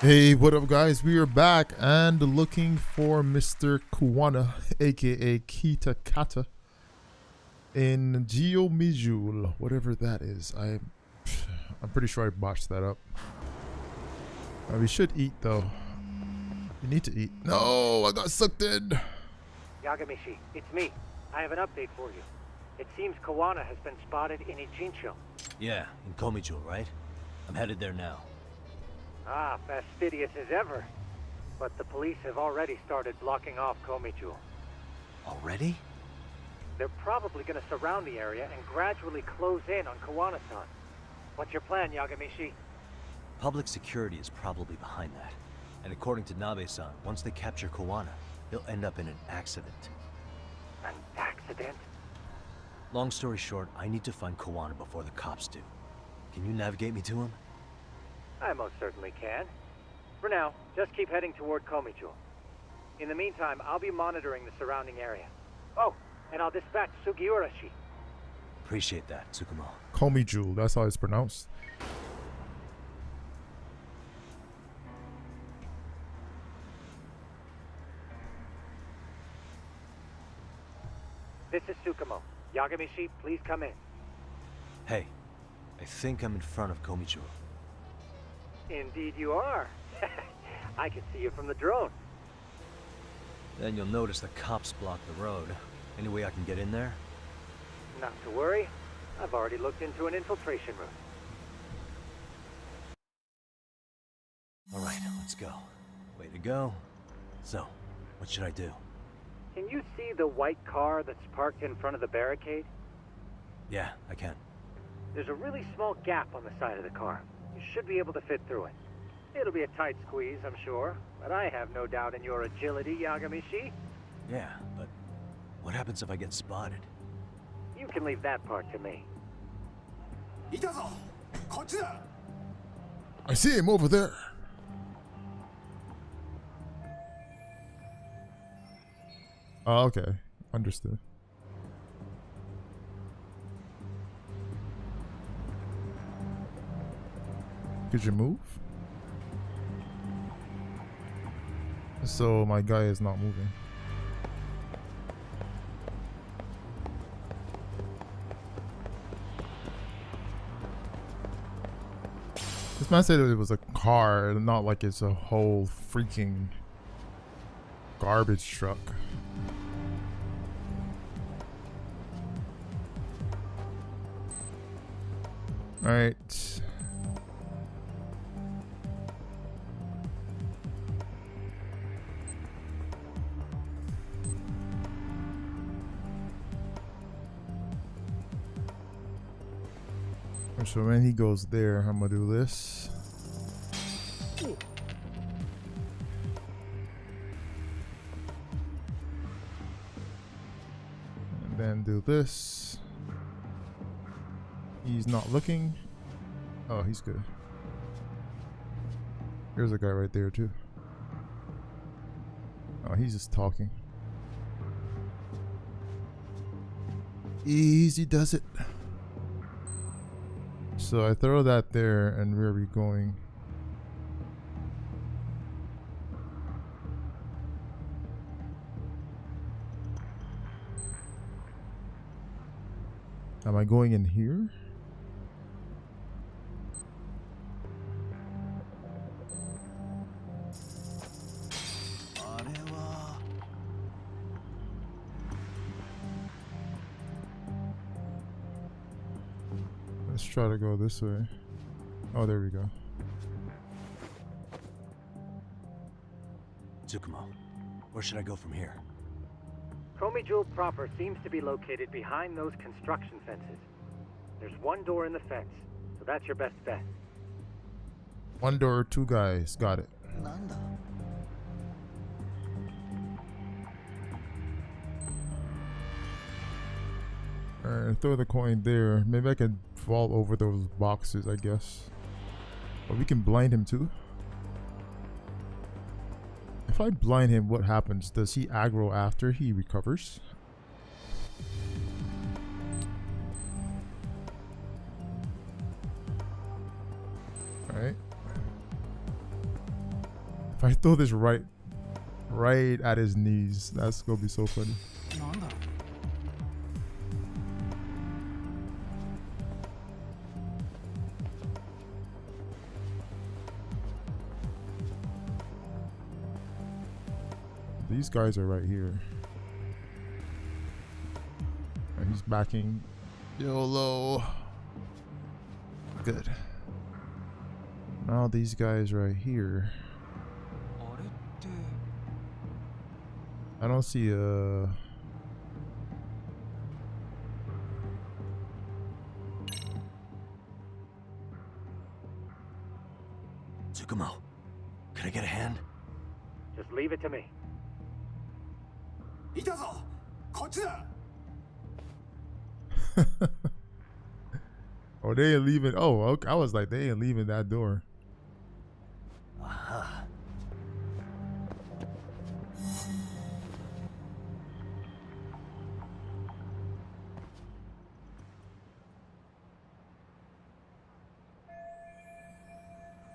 Hey, what up, guys? We are back and looking for Mr. Kawana, aka Kita Kata, in Geomijul, whatever that is. I'm pretty sure I botched that up. We should eat though. We need to eat. No, I got sucked in. Yagamishi, it's me. I have an update for you. It seems Kawana has been spotted in Ichincho. Yeah, in Komijul, right? I'm headed there now. Ah, fastidious as ever. But the police have already started blocking off Komijul. Already? They're probably going to surround the area and gradually close in on Kawana-san. What's your plan, Yagamishi? Public security is probably behind that. And according to Nabe-san, once they capture Kawana, he'll end up in an accident. An accident? Long story short, I need to find Kawana before the cops do. Can you navigate me to him? I most certainly can. For now, just keep heading toward Komijul. In the meantime, I'll be monitoring the surrounding area. Oh, and I'll dispatch Sugiurashi. Appreciate that, Tsukumo. Komijul, that's how it's pronounced. This is Tsukumo. Yagamishi, please come in. Hey, I think I'm in front of Komijul. Indeed you are. I can see you from the drone. Then you'll notice the cops block the road. Any way I can get in there? Not to worry. I've already looked into an infiltration route. Alright, let's go. Way to go. So, what should I do? Can you see the white car that's parked in front of the barricade? Yeah, I can. There's a really small gap on the side of the car. You should be able to fit through it. It'll be a tight squeeze, I'm sure, but I have no doubt in your agility, Yagamishi. Yeah, but what happens if I get spotted? You can leave that part to me. I see him over there. Oh, okay. Understood. Could you move? So my guy is not moving. This man said it was a car, not like it's a whole freaking garbage truck. All right. So when he goes there, I'm gonna do this. And then do this. He's not looking. Oh, he's good. There's a guy right there too. Oh, he's just talking. Easy does it. So I throw that there, and where are we going? Am I going in here? Let's try to go this way. Oh, there we go. Tsukumo, where should I go from here? Komijul proper seems to be located behind those construction fences. There's one door in the fence, so that's your best bet. One door, two guys. Got it. Alright, throw the coin there. Maybe I can fall over those boxes, I guess. But we can blind him too. If I blind him, what happens? Does he aggro after he recovers? Alright. If I throw this right at his knees, that's gonna be so funny. These guys are right here. And he's backing YOLO. Good. Now these guys right here. I don't see a... Tsukumo, can I get a hand? Just leave it to me. Oh, they ain't leaving. Oh, okay. I was like, they ain't leaving that door. Aha.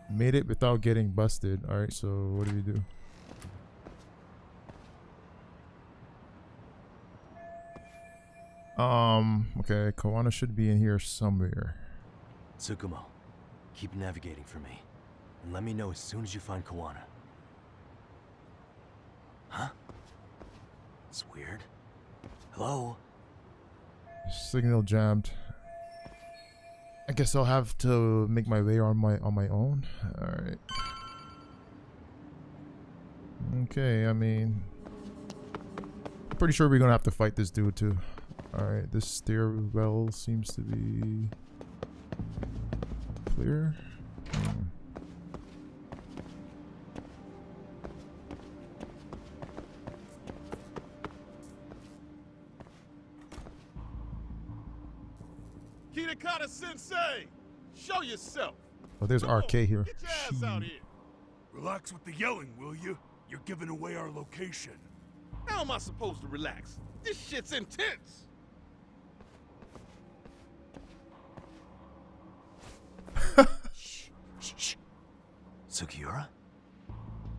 Made it without getting busted. All right, so what do we do? Okay, Kawana should be in here somewhere. Tsukumo, keep navigating for me. And let me know as soon as you find Kawana. Huh? It's weird. Hello? Signal jammed. I guess I'll have to make my way on my own. All right. Okay, I mean, I'm pretty sure we're gonna have to fight this dude too. All right, this stairwell seems to be clear. Kitakata Sensei, show yourself. Oh, there's RK here. Get your ass out here. Relax with the yelling, will you? You're giving away our location. How am I supposed to relax? This shit's intense. Shh. Sugiura?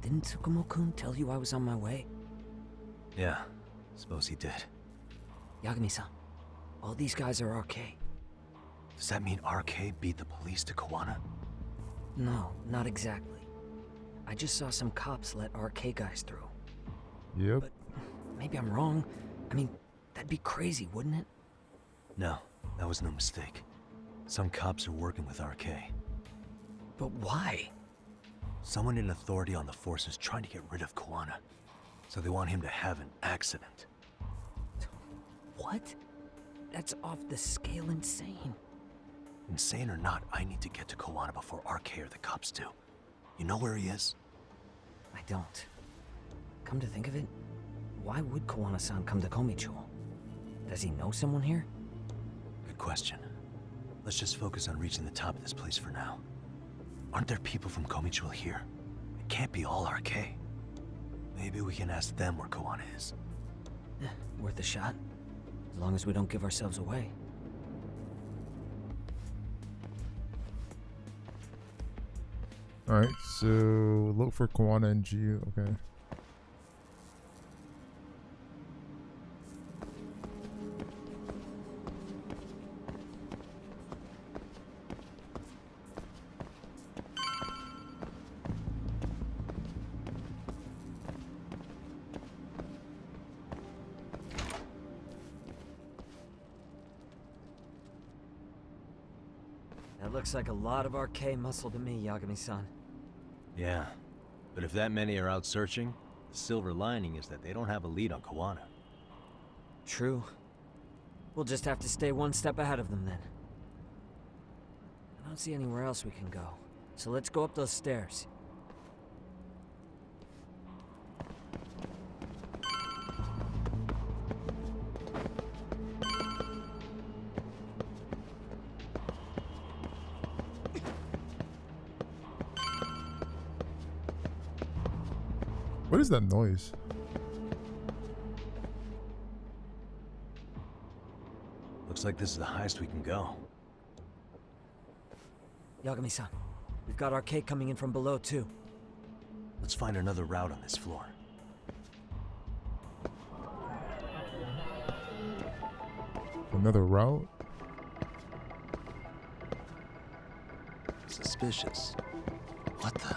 Didn't Tsukumo-kun tell you I was on my way? Yeah, suppose he did. Yagami-san, all these guys are RK. Does that mean RK beat the police to Kawana? No, not exactly. I just saw some cops let RK guys through. Yep. But maybe I'm wrong. I mean, that'd be crazy, wouldn't it? No, that was no mistake. Some cops are working with RK. But why? Someone in authority on the force is trying to get rid of Kawana. So they want him to have an accident. What? That's off the scale insane. Insane or not, I need to get to Kawana before RK or the cops do. You know where he is? I don't. Come to think of it, why would Kawana-san come to Komicho? Does he know someone here? Good question. Let's just focus on reaching the top of this place for now. Aren't there people from Komicho here? It can't be all RK. Maybe we can ask them where Kawana is. Worth a shot. As long as we don't give ourselves away. Alright, so look for Kawana and Gio, okay. That looks like a lot of RK muscle to me, Yagami-san. Yeah, but if that many are out searching, the silver lining is that they don't have a lead on Kawana. True. We'll just have to stay one step ahead of them then. I don't see anywhere else we can go, so let's go up those stairs. What is that noise? Looks like this is the highest we can go. Yagami-san, we've got RK coming in from below too. Let's find another route on this floor. Another route? Suspicious. What the?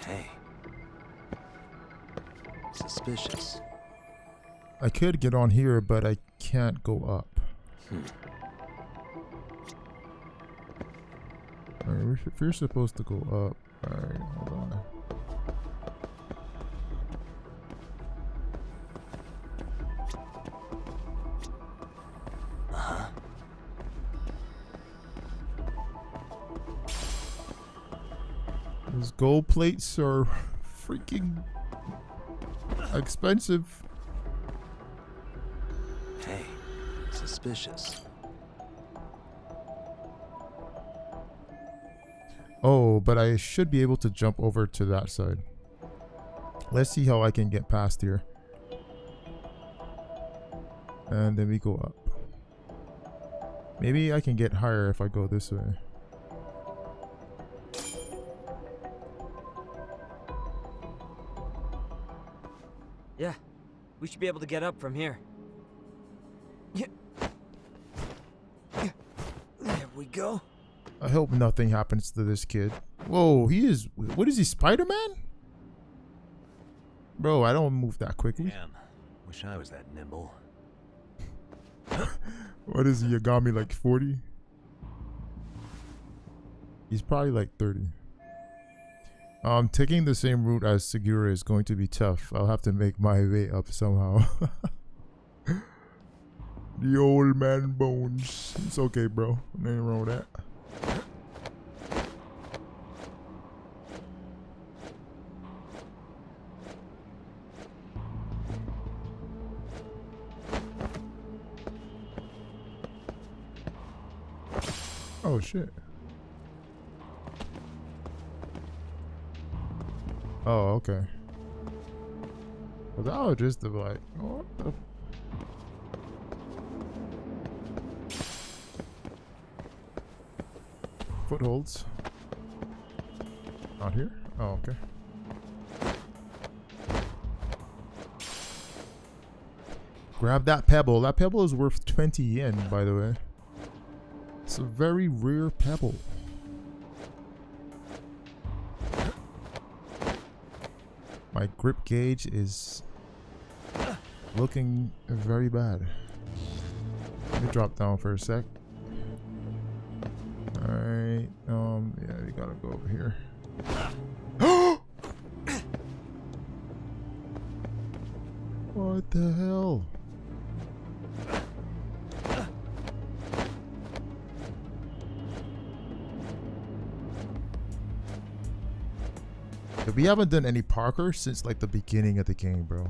Hey. Suspicious. I could get on here, but I can't go up. Alright, we're supposed to go up. Alright, hold on. Those gold plates are freaking expensive. Hey, suspicious. Oh, but I should be able to jump over to that side. Let's see how I can get past here. And then we go up. Maybe I can get higher if I go this way. Yeah, we should be able to get up from here. Yeah. There we go. I hope nothing happens to this kid. Whoa, he is... What is he, Spider-Man? Bro, I don't move that quickly. Damn, wish I was that nimble. What is he, Yagami, like 40? He's probably like 30. Taking the same route as Segura is going to be tough. I'll have to make my way up somehow. The old man bones. It's okay, bro. Nothing wrong with that. Oh shit. Oh, okay. Well, that was just the like, what the? Footholds. Not here? Oh, okay. Grab that pebble. That pebble is worth 20 yen, by the way. It's a very rare pebble. My grip gauge is looking very bad. Let me drop down for a sec. Alright, yeah, we gotta go over here. What the hell? We haven't done any parkour since like the beginning of the game, bro.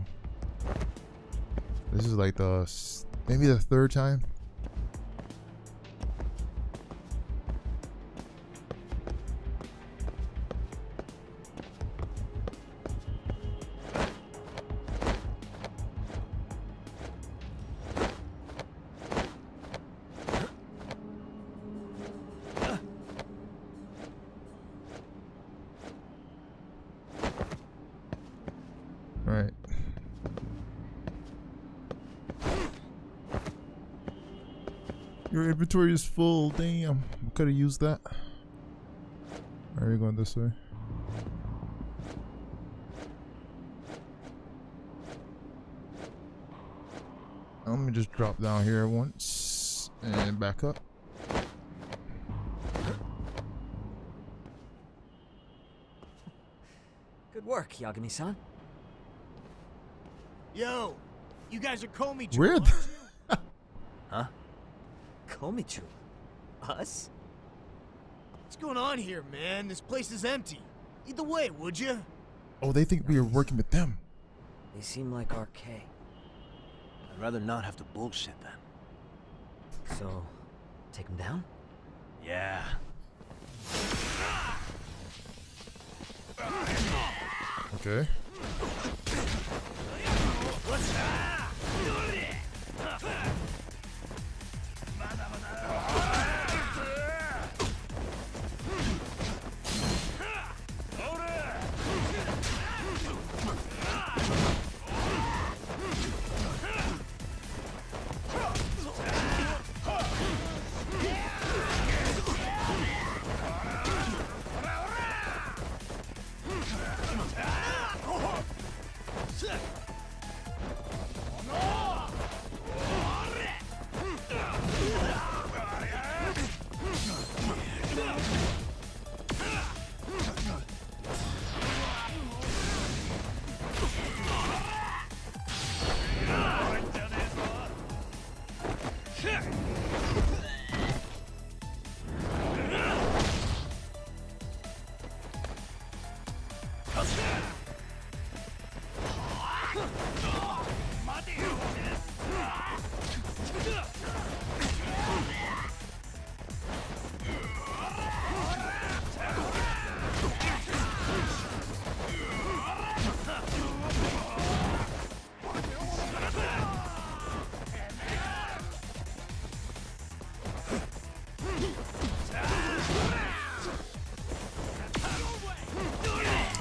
This is like the maybe the third time. Right. Your inventory is full. Damn. Could have used that. Are you going this way? Let me just drop down here once and back up. Good work, Yagami-san. Yo, you guys are Comey. Weird. Huh? Komichu? Us? What's going on here, man? This place is empty. Lead the way, would you? Oh, they think we are working with them. They seem like arcade. I'd rather not have to bullshit then. So, take them down? Yeah. Okay.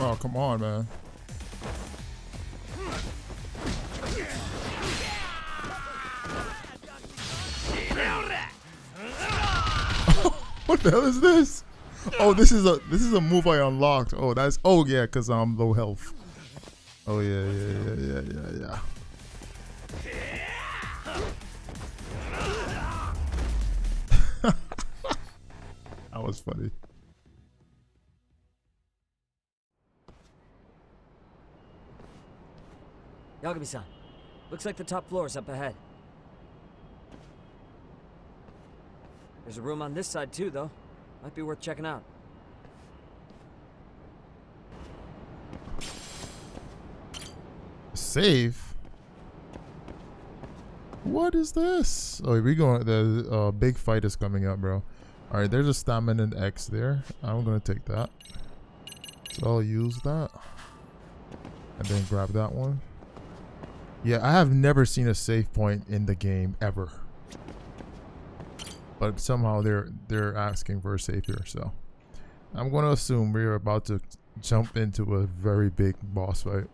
Oh, come on, man. What the hell is this? Oh, this is a move I unlocked. Oh, that's yeah, cause I'm low health. Oh yeah. That was funny. Yagami-san, looks like the top floor is up ahead. There's a room on this side too, though. Might be worth checking out. Save? What is this? Oh, we going. The big fight is coming up, bro. All right, there's a stamina and X there. I'm gonna take that. So I'll use that, and then grab that one. Yeah, I have never seen a save point in the game ever. But somehow they're asking for a save here, so I'm gonna assume we're about to jump into a very big boss fight.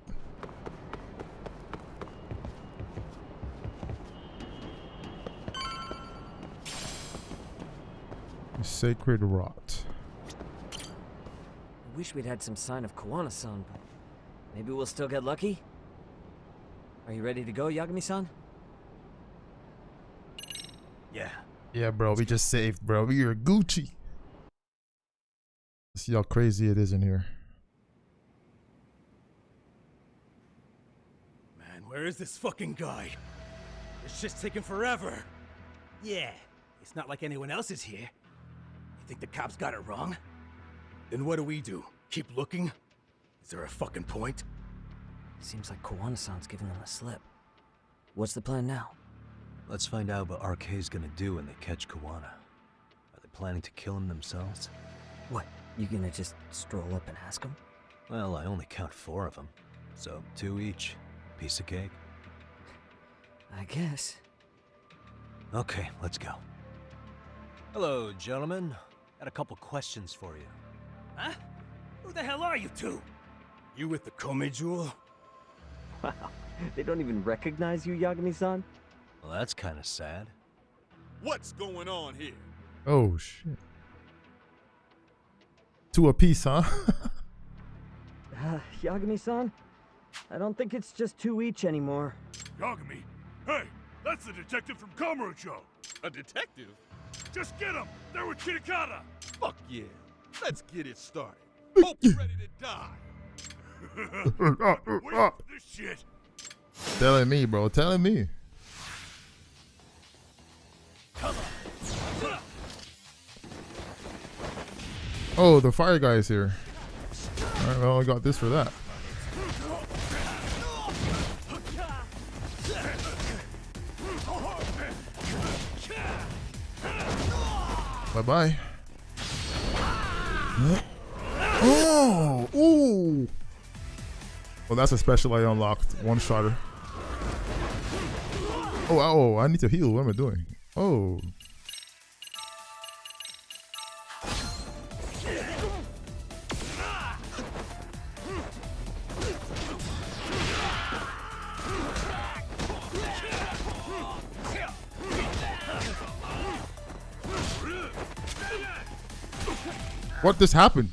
Sacred Rot. I wish we'd had some sign of Kawana-san, but maybe we'll still get lucky? Are you ready to go, Yagami-san? Yeah. Yeah, bro, we just saved, bro. We are Gucci. See how crazy it is in here. Man, where is this fucking guy? This shit's taking forever. Yeah, it's not like anyone else is here. You think the cops got it wrong? Then what do? Keep looking? Is there a fucking point? Seems like Kawana-san's giving them a slip. What's the plan now? Let's find out what RK's gonna do when they catch Kawana. Are they planning to kill him themselves? What, you gonna just stroll up and ask him? Well, I only count 4 of them. So 2 each. Piece of cake. I guess. Okay, let's go. Hello, gentlemen. Got a couple questions for you. Huh? Who the hell are you two? You with the Comey jewel? Wow, they don't even recognize you, Yagami-san? Well, that's kind of sad. What's going on here? Oh shit. 2 apiece, huh? Yagami-san? I don't think it's just 2 each anymore. Yagami, hey, that's the detective from Kamurocho. A detective? Just get him. They're with Kitakata. Fuck yeah. Let's get it started. Hope you're ready to die. Wait, this shit. Telling me, bro. Telling me. Oh, the fire guy is here. Alright, well, I got this for that. Bye-bye. Oh! Ooh! Well, that's a special I unlocked. One-shotter. Oh, I need to heal. What am I doing? Oh. What just happened?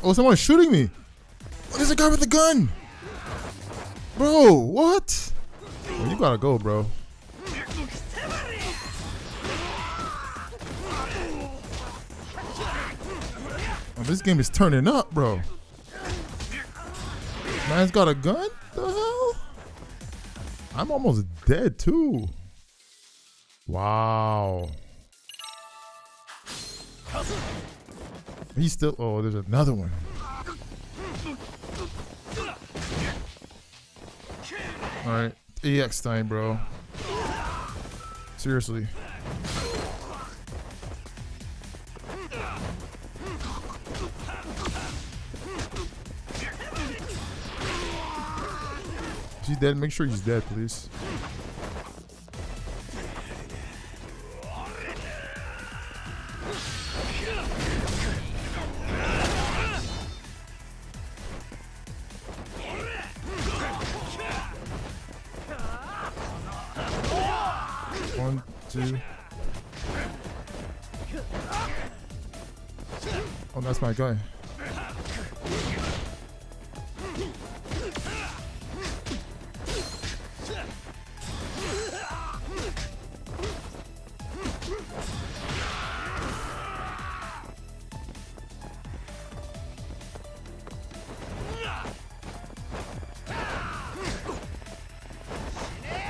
Oh, someone's shooting me. Oh, there's a guy with a gun. Bro, what? Oh, you gotta go, bro. Oh, this game is turning up, bro. Man's got a gun? The hell? I'm almost dead too. Wow. He's still. Oh, there's another one. All right, EX time, bro. Seriously. Is he dead? Make sure he's dead, please. One, two. Oh, that's my guy.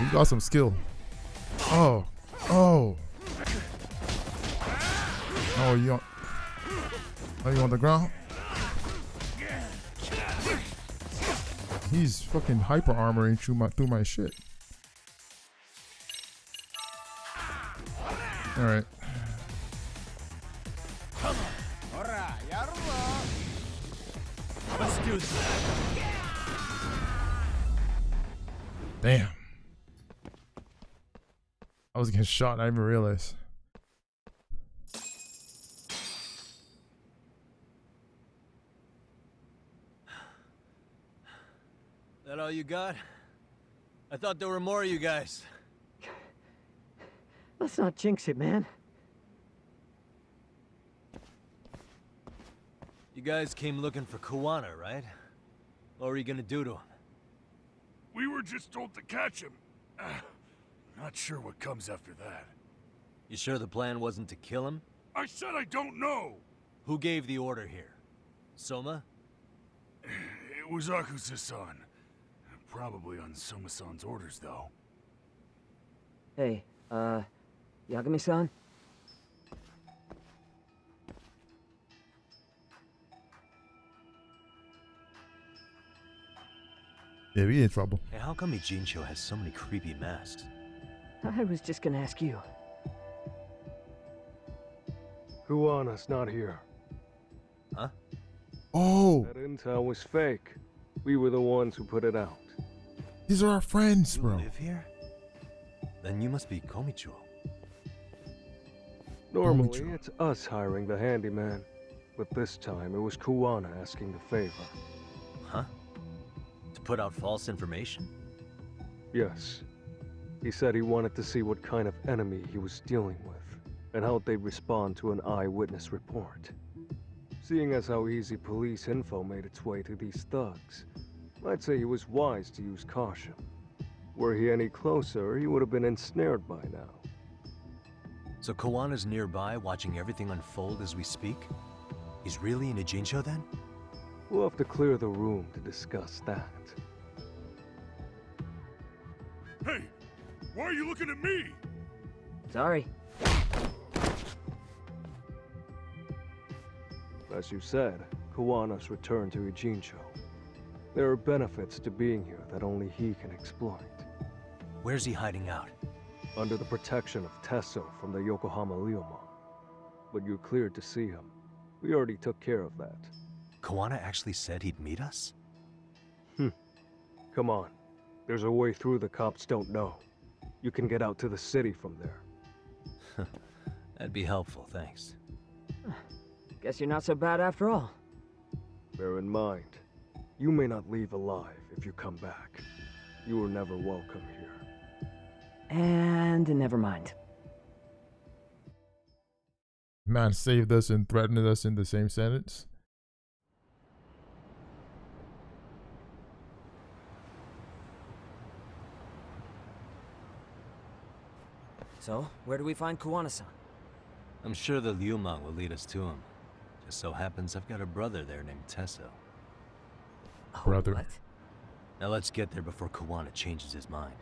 You got some skill. Oh, oh. Oh, you on? Are you on the ground? He's fucking hyper armoring through my shit. All right. Let's do this. Damn. I was getting shot. I didn't even realize. That all you got? I thought there were more of you guys. Let's not jinx it, man. You guys came looking for Kawana, right? What were you gonna do to him? We were just told to catch him. Not sure what comes after that. You sure the plan wasn't to kill him? I said I don't know. Who gave the order here? Soma? It was Yakuza-san. Probably on Soma-san's orders, though. Hey, Yagami-san? Yeah, we in trouble. Hey, how come Ijincho has so many creepy masks? I was just gonna ask you. Kawana's not here. Huh? Oh, That intel was fake. We were the ones who put it out. these are our friends, You bro. live here? Then you must be Komicho. Normally, Komicho. it's us hiring the handyman. But this time, it was Kawana asking the favor. Huh? To put out false information? Yes. He said he wanted to see what kind of enemy he was dealing with, and how they'd respond to an eyewitness report. Seeing as how easy police info made its way to these thugs, I'd say he was wise to use caution. Were he any closer, he would have been ensnared by now. So Kawana's nearby, watching everything unfold as we speak? He's really in Ijincho then? We'll have to clear the room to discuss that. Hey, why are you looking at me? Sorry. As you said, Kawana's returned to Ijincho. There are benefits to being here that only he can exploit. Where's he hiding out? Under the protection of Tesso from the Yokohama Ryomon. But you're cleared to see him. We already took care of that. Kawana actually said he'd meet us? Come on. There's a way through the cops don't know. You can get out to the city from there. That'd be helpful, thanks. Guess you're not so bad after all. Bear in mind, you may not leave alive if you come back. You were never welcome here. And never mind. Man saved us and threatened us in the same sentence. So, where do we find Kawana-san? I'm sure the Liumang will lead us to him. Just so happens I've got a brother there named Tesso. Oh, Brother. what? Now let's get there before Kawana changes his mind.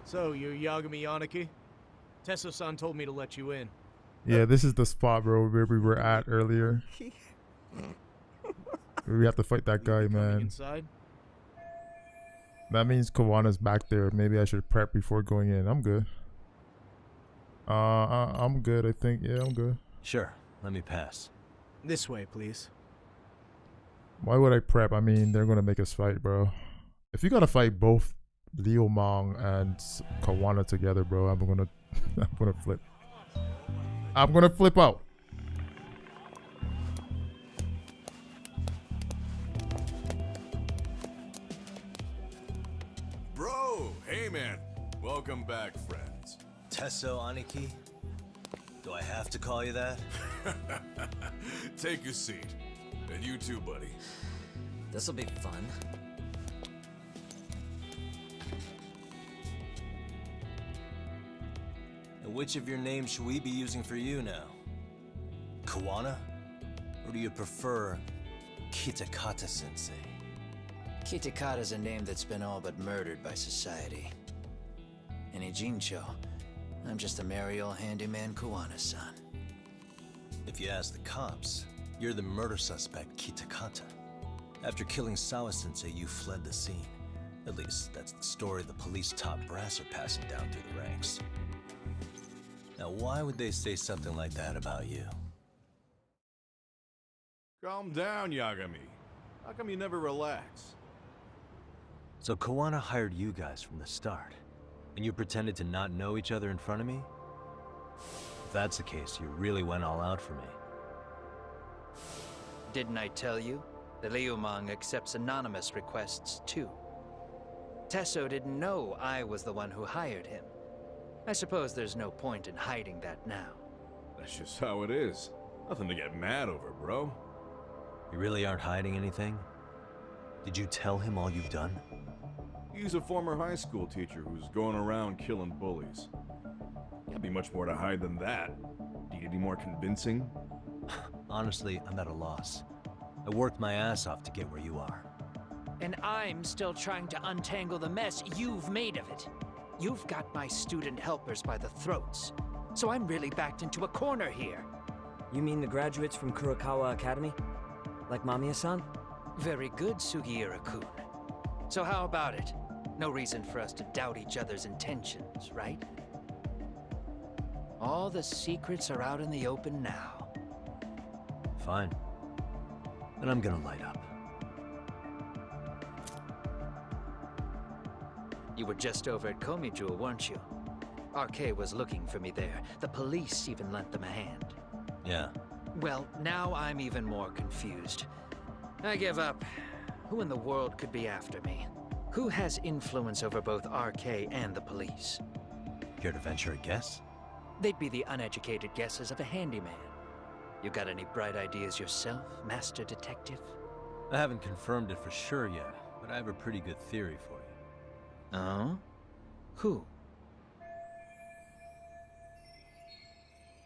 So, you're Yagami Yaniki? Tesso-san told me to let you in. Yeah, this is the spot, bro, where we were at earlier. We have to fight that guy, You coming man. Inside? That means Kawana's back there. Maybe I should prep before going in. I'm good. I'm good, I think. Yeah, I'm good. Sure, let me pass. This way, please. Why would I prep? I mean, they're gonna make us fight, bro. If you gotta fight both Liumang and Kawana together, bro, I'm gonna flip. I'm gonna flip out. Bro, hey man. Welcome back, friends. Tesso Aniki? Do I have to call you that? Take a seat. And you too, buddy. This'll be fun. And which of your names should we be using for you now? Kawana? Or do you prefer Kitakata-sensei? Kitakata's a name that's been all but murdered by society. And Ijincho, I'm just a merry old handyman Kawana-san. If you ask the cops, you're the murder suspect, Kitakata. After killing Sawa-sensei, you fled the scene. At least, that's the story the police top brass are passing down through the ranks. Now, why would they say something like that about you? Calm down, Yagami. How come you never relax? So Kawana hired you guys from the start, and you pretended to not know each other in front of me? If that's the case, you really went all out for me. Didn't I tell you? The Liumang accepts anonymous requests too. Tesso didn't know I was the one who hired him. I suppose there's no point in hiding that now. That's just how it is. Nothing to get mad over, bro. You really aren't hiding anything? Did you tell him all you've done? He's a former high school teacher who's going around killing bullies. Can't be much more to hide than that. Need any more convincing? Honestly, I'm at a loss. I worked my ass off to get where you are. And I'm still trying to untangle the mess you've made of it. You've got my student helpers by the throats. So I'm really backed into a corner here. You mean the graduates from Kurokawa Academy? Like Mamiya-san? Very good, Sugiura-kun. So how about it? No reason for us to doubt each other's intentions, right? All the secrets are out in the open now. Fine. Then I'm gonna light up. You were just over at Comey, weren't you? RK was looking for me there. The police even lent them a hand. Yeah. Well, now I'm even more confused. I give up. Who in the world could be after me? Who has influence over both RK and the police? Care to venture a guess? They'd be the uneducated guesses of a handyman. You got any bright ideas yourself, Master Detective? I haven't confirmed it for sure yet, but I have a pretty good theory for you. Oh? Who?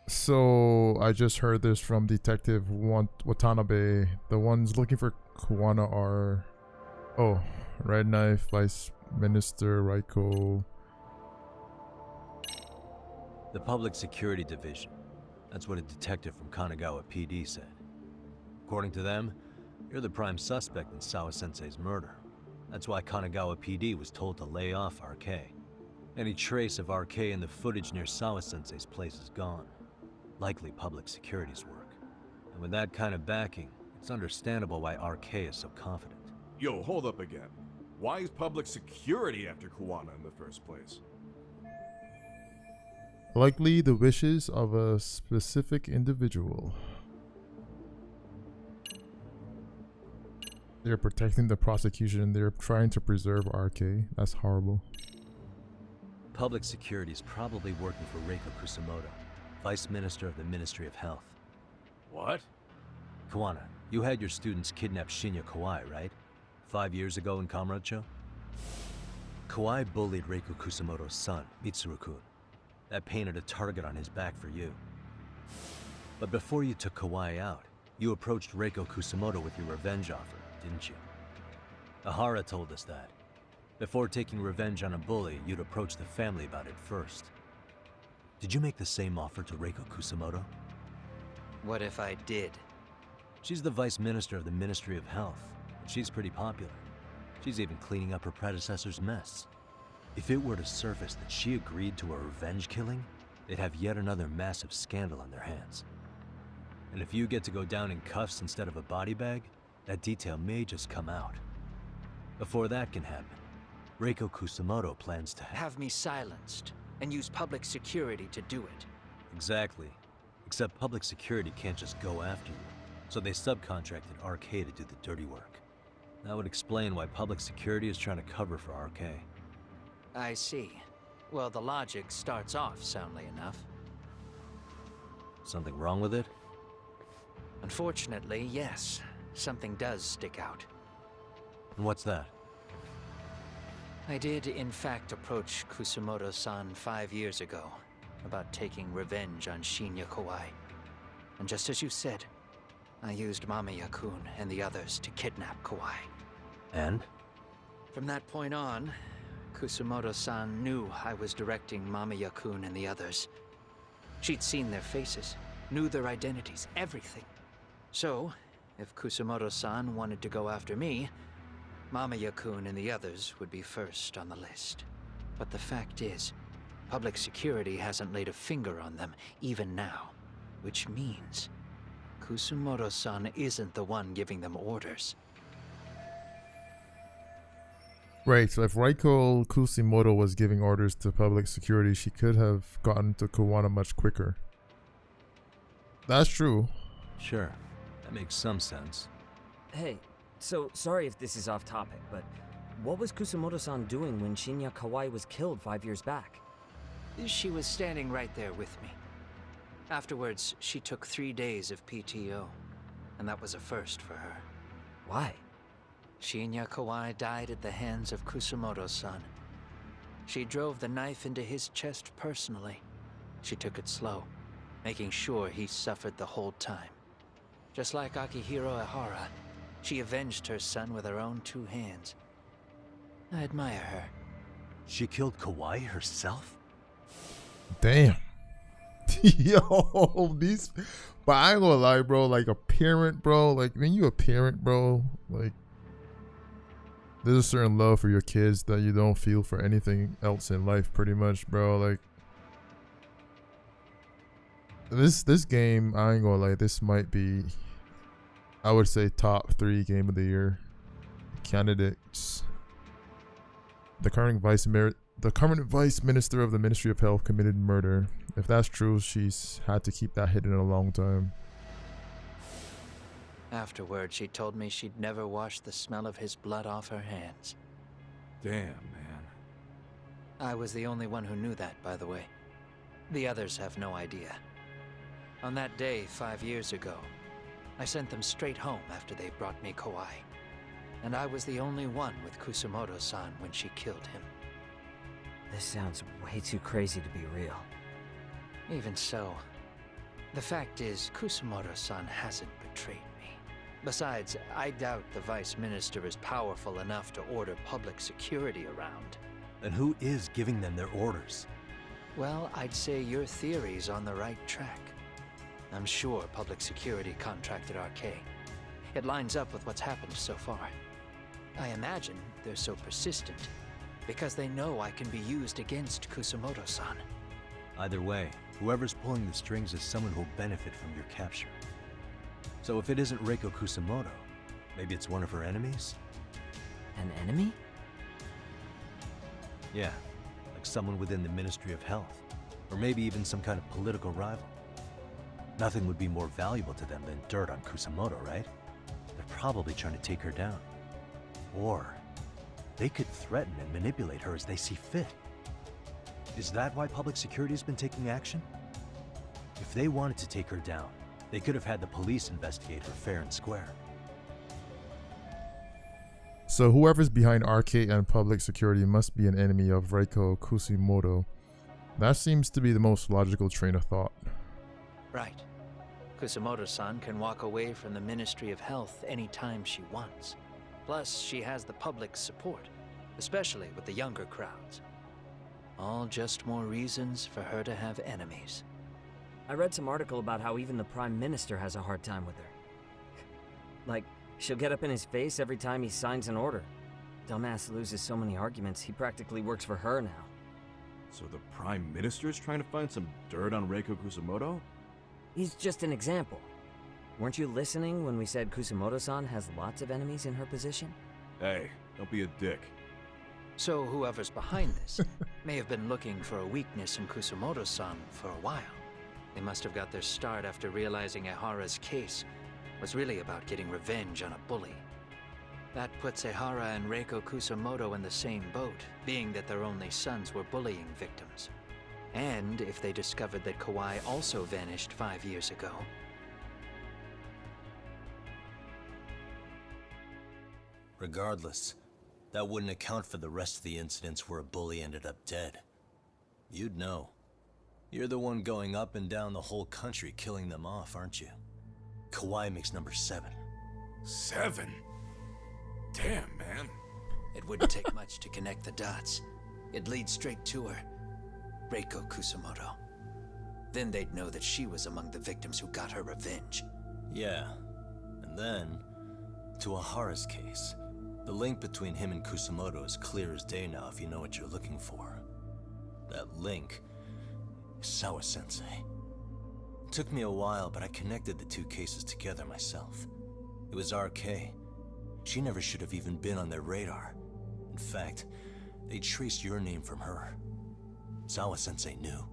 So I just heard this from Detective Watanabe. The ones looking for Kawana are, Red Knife, Vice Minister Reiko. The Public Security Division. That's what a detective from Kanagawa PD said. According to them, you're the prime suspect in Sawa-sensei's murder. That's why Kanagawa PD was told to lay off RK. Any trace of RK in the footage near Sawa-sensei's place is gone. Likely public security's work. And with that kind of backing, it's understandable why RK is so confident. Yo, hold up again. Why is public security after Kawana in the first place? Likely the wishes of a specific individual. They're protecting the prosecution. They're trying to preserve RK. That's horrible. Public security is probably working for Reiko Kusumoto, Vice Minister of the Ministry of Health. What? Kawana, you had your students kidnap Shinya Kawai, right? 5 years ago in Kamurocho? Kawai bullied Reiko Kusumoto's son, Mitsuru-kun. That painted a target on his back for you. But before you took Kawai out, you approached Reiko Kusumoto with your revenge offer, didn't you? Ahara told us that. Before taking revenge on a bully, you'd approach the family about it first. Did you make the same offer to Reiko Kusumoto? What if I did? She's the vice minister of the Ministry of Health, and she's pretty popular. She's even cleaning up her predecessor's mess. If it were to surface that she agreed to a revenge killing, they'd have yet another massive scandal on their hands. And if you get to go down in cuffs instead of a body bag, that detail may just come out. Before that can happen, Reiko Kusumoto plans to Have me silenced, and use public security to do it. Exactly. Except public security can't just go after you, so they subcontracted RK to do the dirty work. That would explain why public security is trying to cover for RK. I see. Well, the logic starts off soundly enough. Something wrong with it? Unfortunately, yes. Something does stick out. And what's that? I did, in fact, approach Kusumoto-san 5 years ago about taking revenge on Shinya Kawai. And just as you said, I used Mamiya-kun and the others to kidnap Kawai. And? From that point on, Kusumoto-san knew I was directing Mamiya-kun and the others. She'd seen their faces, knew their identities, everything. So, if Kusumoto-san wanted to go after me, Mamiya-kun and the others would be first on the list. But the fact is, public security hasn't laid a finger on them, even now. Which means, Kusumoto-san isn't the one giving them orders. Right, so if Reiko Kusumoto was giving orders to public security, she could have gotten to Kawana much quicker. That's true. Sure, that makes some sense. Hey, so sorry if this is off topic, but what was Kusumoto-san doing when Shinya Kawai was killed 5 years back? She was standing right there with me. Afterwards, she took 3 days of PTO, and that was a first for her. Why? Shinya Kawai died at the hands of Kusumoto-san. She drove the knife into his chest personally. She took it slow, making sure he suffered the whole time. Just like Akihiro Ahara, she avenged her son with her own 2 hands. I admire her. She killed Kawai herself? Damn. Yo, these. But I ain't gonna lie, bro. Like a parent, bro. Like when you a parent, bro. Like there's a certain love for your kids that you don't feel for anything else in life, pretty much, bro. Like this game, I ain't gonna lie. This might be, I would say, top 3 game of the year candidates. The current vice minister of the Ministry of Health committed murder. If that's true, she's had to keep that hidden a long time. Afterward, she told me she'd never wash the smell of his blood off her hands. Damn, man. I was the only one who knew that, by the way. The others have no idea. On that day 5 years ago, I sent them straight home after they brought me Kawai. And I was the only one with Kusumoto-san when she killed him. This sounds way too crazy to be real. Even so, the fact is, Kusumoto-san hasn't betrayed me. Besides, I doubt the Vice Minister is powerful enough to order public security around. Then who is giving them their orders? Well, I'd say your theory's on the right track. I'm sure public security contracted RK. It lines up with what's happened so far. I imagine they're so persistent because they know I can be used against Kusumoto-san. Either way, whoever's pulling the strings is someone who'll benefit from your capture. So if it isn't Reiko Kusumoto, maybe it's one of her enemies? An enemy? Yeah, like someone within the Ministry of Health, or maybe even some kind of political rival. Nothing would be more valuable to them than dirt on Kusumoto, right? They're probably trying to take her down. Or they could threaten and manipulate her as they see fit. Is that why public security has been taking action? If they wanted to take her down, they could have had the police investigate her fair and square. So whoever's behind arcade and public security must be an enemy of Reiko Kusumoto. That seems to be the most logical train of thought. Right. Kusumoto-san can walk away from the Ministry of Health anytime she wants. Plus, she has the public's support, especially with the younger crowds. All just more reasons for her to have enemies. I read some article about how even the Prime Minister has a hard time with her. Like, she'll get up in his face every time he signs an order. Dumbass loses so many arguments, he practically works for her now. So the Prime Minister's trying to find some dirt on Reiko Kusumoto? He's just an example. Weren't you listening when we said Kusumoto-san has lots of enemies in her position? Hey, don't be a dick. So whoever's behind this may have been looking for a weakness in Kusumoto-san for a while. They must have got their start after realizing Ehara's case was really about getting revenge on a bully. That puts Ehara and Reiko Kusumoto in the same boat, being that their only sons were bullying victims. And if they discovered that Kawai also vanished 5 years ago. Regardless, that wouldn't account for the rest of the incidents where a bully ended up dead. You'd know. You're the one going up and down the whole country killing them off, aren't you? Kawai makes number 7. 7? Damn, man. It wouldn't take much to connect the dots. It'd lead straight to her. Reiko Kusumoto. Then they'd know that she was among the victims who got her revenge. Yeah. And then, to Ahara's case. The link between him and Kusumoto is clear as day now if you know what you're looking for. That link is Sawa-sensei. It took me a while, but I connected the two cases together myself. It was RK. She never should have even been on their radar. In fact, they traced your name from her. Sawa-sensei knew.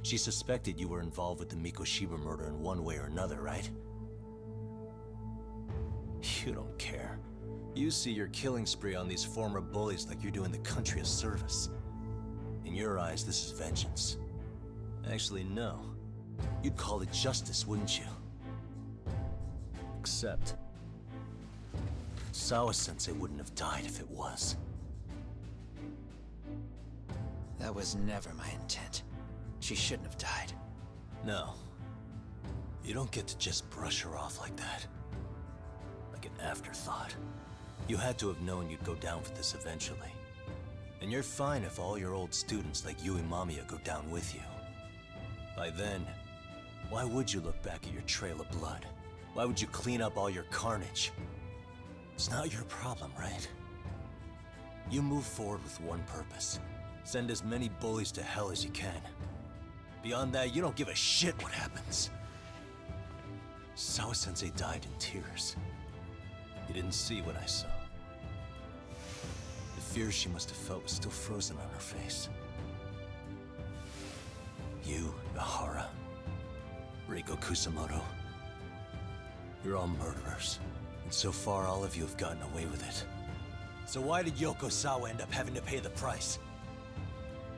She suspected you were involved with the Mikoshiba murder in one way or another, right? You don't care. You see your killing spree on these former bullies like you're doing the country a service. In your eyes, this is vengeance. Actually, no. You'd call it justice, wouldn't you? Except, Sawa-sensei wouldn't have died if it was. That was never my intent. She shouldn't have died. No. You don't get to just brush her off like that. Like an afterthought. You had to have known you'd go down for this eventually. And you're fine if all your old students like Yui Mamiya go down with you. By then, why would you look back at your trail of blood? Why would you clean up all your carnage? It's not your problem, right? You move forward with one purpose. Send as many bullies to hell as you can. Beyond that, you don't give a shit what happens. Sawa-sensei died in tears. You didn't see what I saw. The fear she must have felt was still frozen on her face. You, Ehara, Reiko Kusumoto, you're all murderers. And so far, all of you have gotten away with it. So why did Yoko Sawa end up having to pay the price?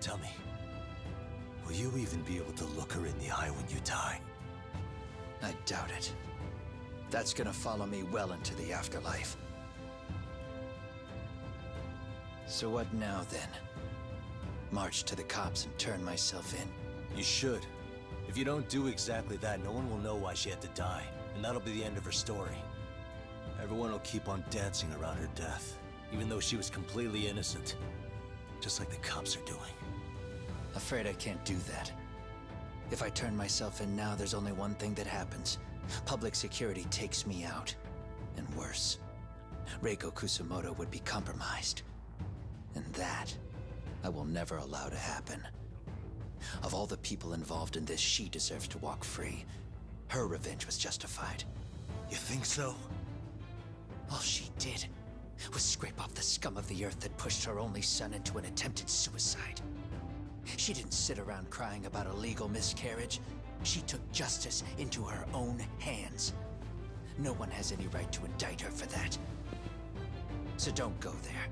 Tell me, will you even be able to look her in the eye when you die? I doubt it. That's gonna follow me well into the afterlife. So what now, then? March to the cops and turn myself in? You should. If you don't do exactly that, no one will know why she had to die, and that'll be the end of her story. Everyone will keep on dancing around her death, even though she was completely innocent. Just like the cops are doing. Afraid I can't do that. If I turn myself in now, there's only one thing that happens. Public security takes me out. And worse, Reiko Kusumoto would be compromised. And that, I will never allow to happen. Of all the people involved in this, she deserves to walk free. Her revenge was justified. You think so? All she did was scrape off the scum of the earth that pushed her only son into an attempted suicide. She didn't sit around crying about a legal miscarriage. She took justice into her own hands. No one has any right to indict her for that. So don't go there.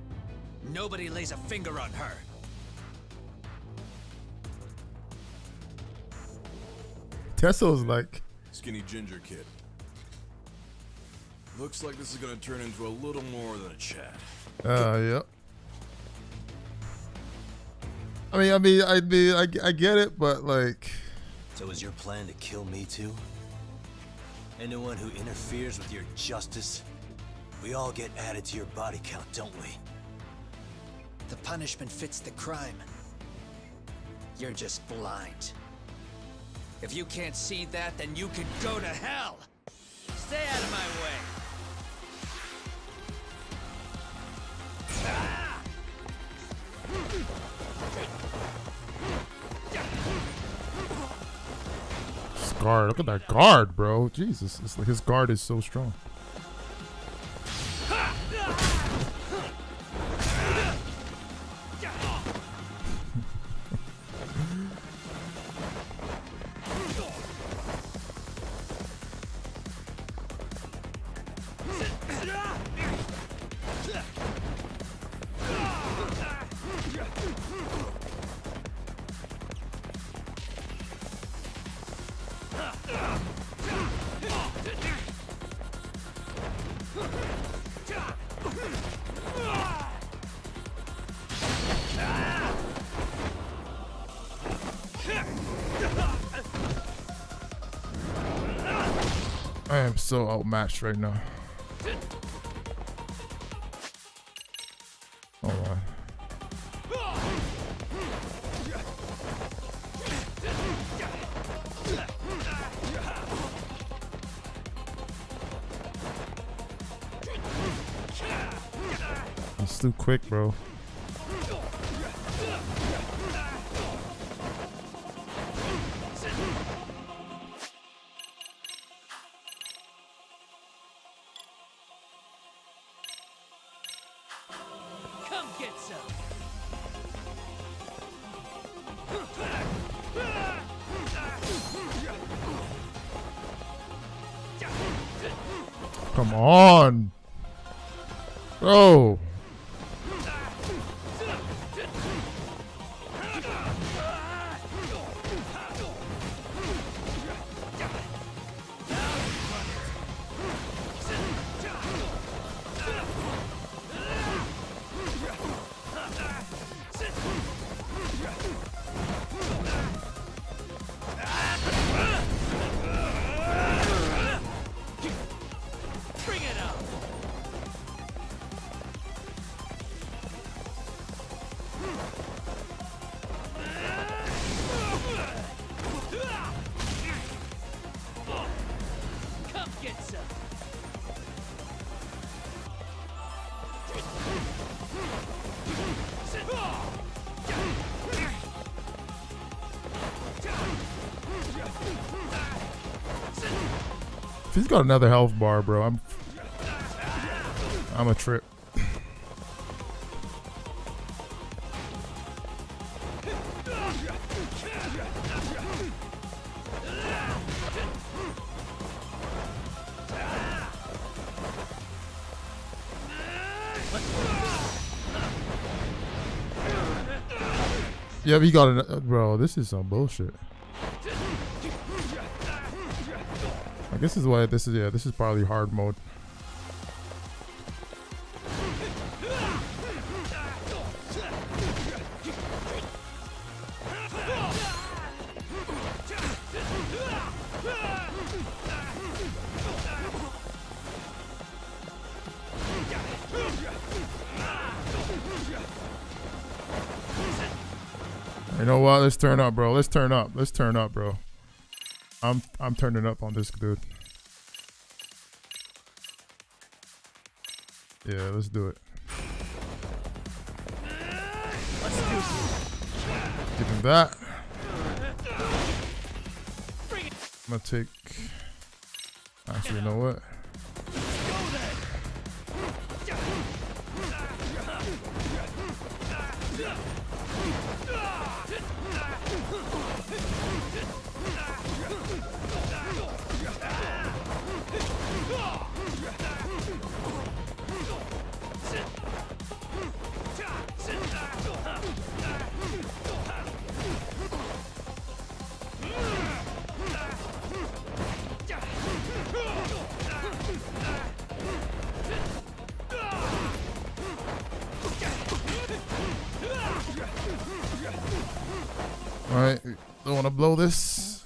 Nobody lays a finger on her. Tesso's like, Skinny ginger kid. Looks like this is gonna turn into a little more than a chat. Yep. I get it, but like. So is your plan to kill me too? Anyone who interferes with your justice, we all get added to your body count, don't we? The punishment fits the crime. You're just blind. If you can't see that, then you can go to hell! Stay out of my way! Guard, look at that guard, bro. Jesus, it's like his guard is so strong. I am so outmatched right now. Hold on. It's too quick, bro. Come on, bro. If he's got another health bar, bro, I'm a trip. Yeah, we got it, bro. This is some bullshit. I guess this is why this is. Yeah, this is probably hard mode. You know what? Let's turn up, bro. Let's turn up. Let's turn up, bro. I'm turning up on this dude. Yeah, let's do it. Give him that. I'm gonna take. Actually, you know what? Alright, don't want to blow this.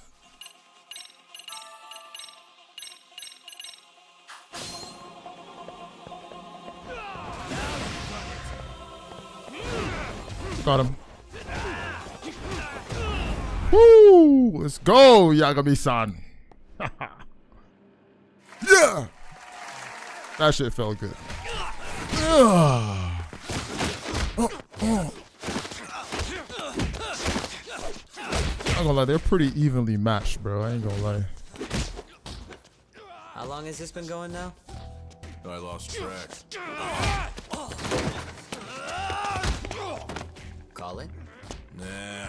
Got him. Woo! Let's go, Yagami-san. Yeah! That shit felt good. I'm gonna lie, they're pretty evenly matched, bro. I ain't gonna lie. How long has this been going now? I lost track. Call it? Nah.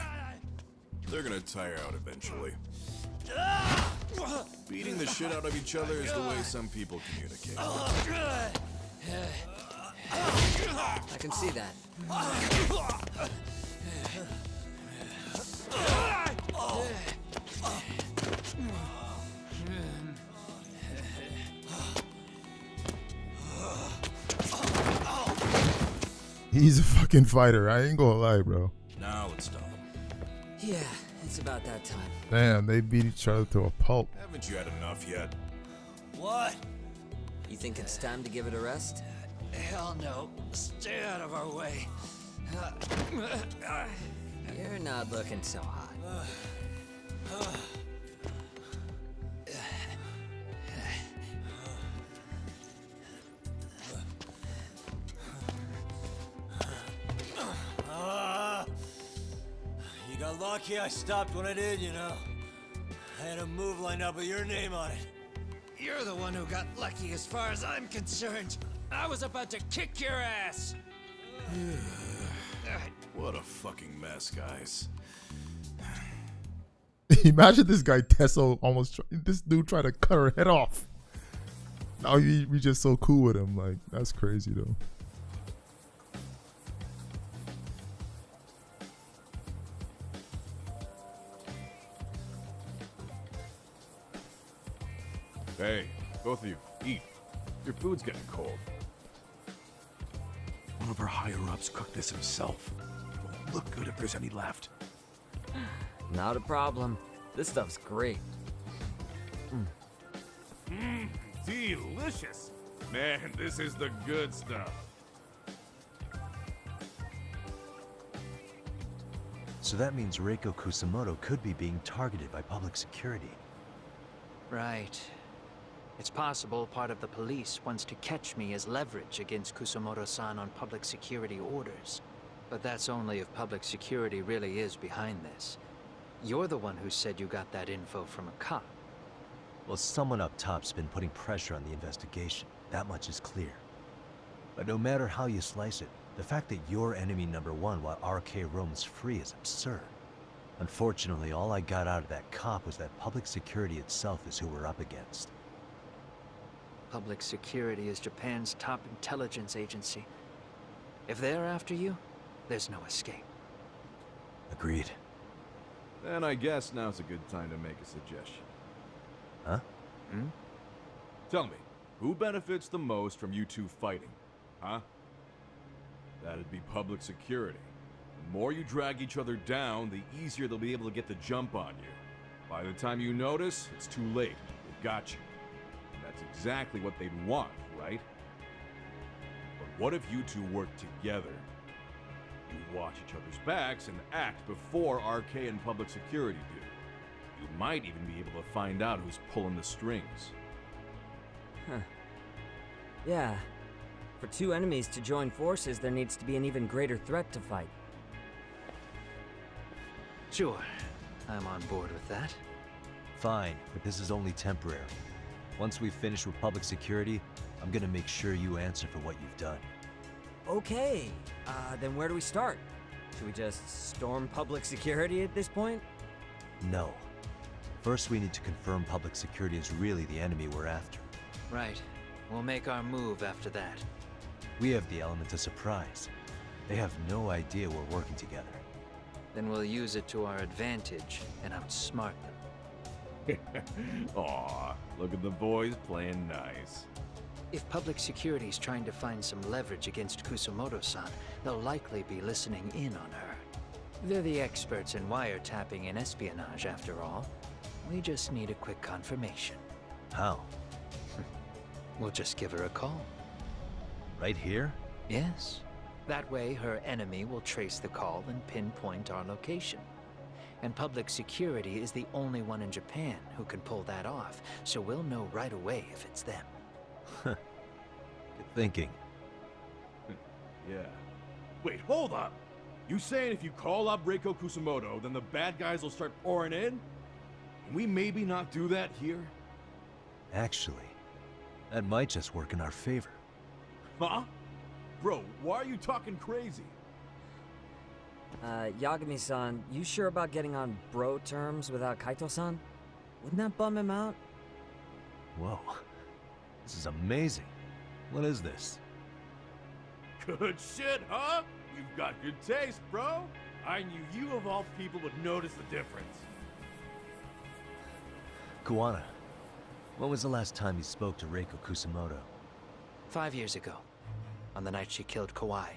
They're gonna tire out eventually. Beating the shit out of each other is the way some people communicate. I can see that. He's a fucking fighter. I ain't gonna lie, bro. Now let's stop him. Yeah, it's about that time. Damn, they beat each other to a pulp. Haven't you had enough yet? What? You think it's time to give it a rest? Hell no. Stay out of our way. You're not looking so hot. You got lucky I stopped when I did, you know. I had a move lined up with your name on it. You're the one who got lucky as far as I'm concerned. I was about to kick your ass. What a fucking mess, guys. Imagine this guy Tesso this dude tried to cut her head off. Now we just so cool with him. Like, that's crazy though. Hey, both of you, eat. Your food's getting cold. One of our higher-ups cooked this himself. It won't look good if there's any left. Not a problem. This stuff's great. Delicious. Man, this is the good stuff. So that means Reiko Kusumoto could be being targeted by public security. Right. It's possible part of the police wants to catch me as leverage against Kusumoto-san on public security orders. But that's only if public security really is behind this. You're the one who said you got that info from a cop. Well, someone up top's been putting pressure on the investigation. That much is clear. But no matter how you slice it, the fact that you're enemy number one while RK roams free is absurd. Unfortunately, all I got out of that cop was that public security itself is who we're up against. Public security is Japan's top intelligence agency. If they're after you, there's no escape. Agreed. Then I guess now's a good time to make a suggestion. Huh? Tell me, who benefits the most from you two fighting? Huh? That'd be public security. The more you drag each other down, the easier they'll be able to get the jump on you. By the time you notice, it's too late. They've got you. And that's exactly what they'd want, right? But what if you two work together? You watch each other's backs and act before RK and public security do. You might even be able to find out who's pulling the strings. Huh. Yeah. For two enemies to join forces, there needs to be an even greater threat to fight. Sure, I'm on board with that. Fine, but this is only temporary. Once we finish with public security, I'm gonna make sure you answer for what you've done. Okay, then where do we start? Should we just storm public security at this point? No. First, we need to confirm public security is really the enemy we're after. Right. We'll make our move after that. We have the element of surprise. They have no idea we're working together. Then we'll use it to our advantage and outsmart them. Aw, look at the boys playing nice. If public security's trying to find some leverage against Kusumoto-san, they'll likely be listening in on her. They're the experts in wiretapping and espionage, after all. We just need a quick confirmation. How? We'll just give her a call. Right here? Yes. That way, her enemy will trace the call and pinpoint our location. And public security is the only one in Japan who can pull that off, so we'll know right away if it's them. Good thinking. Yeah. Wait, hold up! You saying if you call up Reiko Kusumoto, then the bad guys will start pouring in? Can we maybe not do that here? Actually, that might just work in our favor. Huh? Bro, why are you talking crazy? Yagami-san, you sure about getting on bro terms without Kaito-san? Wouldn't that bum him out? Whoa. This is amazing. What is this? Good shit, huh? You've got good taste, bro. I knew you of all people would notice the difference. Kawana, when was the last time you spoke to Reiko Kusumoto? 5 years ago, on the night she killed Kawai.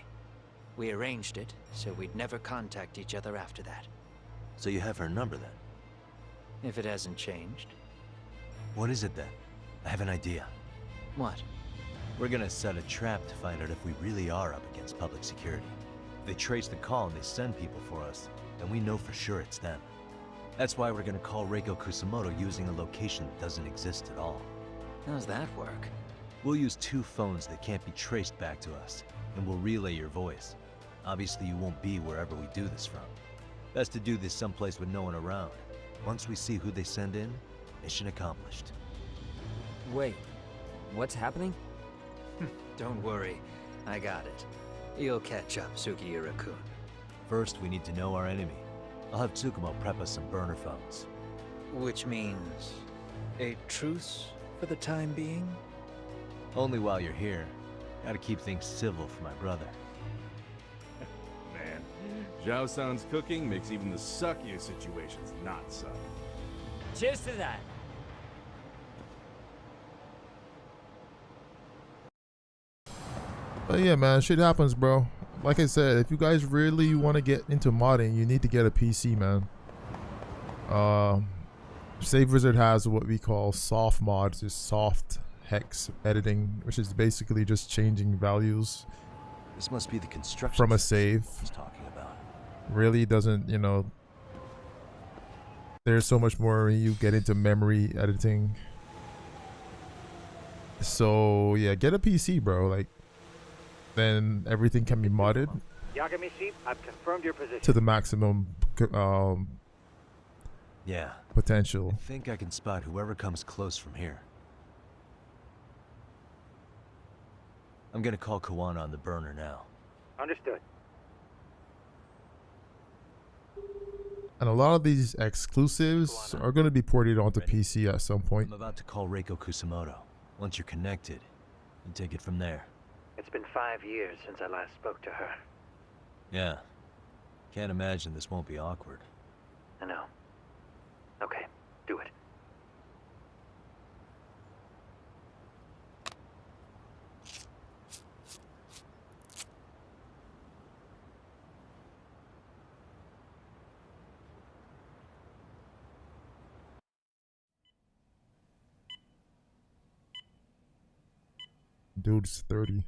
We arranged it, so we'd never contact each other after that. So you have her number then? If it hasn't changed. What is it then? I have an idea. What? We're gonna set a trap to find out if we really are up against public security. If they trace the call and they send people for us, then we know for sure it's them. That's why we're gonna call Reiko Kusumoto using a location that doesn't exist at all. How's that work? We'll use 2 phones that can't be traced back to us, and we'll relay your voice. Obviously you won't be wherever we do this from. Best to do this someplace with no one around. Once we see who they send in, mission accomplished. Wait, what's happening? Don't worry, I got it. You'll catch up, Sugiura-kun. First, we need to know our enemy. I'll have Tsukumo prep us some burner phones. Which means a truce for the time being? Only while you're here. Gotta keep things civil for my brother. Man, Zhao-san's cooking makes even the suckiest situations not suck. Cheers to that. But yeah, man, shit happens, bro. Like I said, if you guys really want to get into modding, you need to get a PC, man. Save Wizard has what we call soft mods, is soft hex editing, which is basically just changing values This must be the construction from a system save. I was talking about. Really doesn't, you know, there's so much more when you get into memory editing. So yeah, get a PC, bro. Like, then everything can be modded Yagami-shi, I've confirmed your position. to the maximum Yeah. potential. I think I can spot whoever comes close from here. I'm gonna call Kawana on the burner now. Understood. And a lot of these exclusives are going to be ported onto Ready? PC at some point. I'm about to call Reiko Kusumoto. Once you're connected, you take it from there. It's been 5 years since I last spoke to her. Yeah. Can't imagine this won't be awkward. I know. Okay, do it. Dude's 30.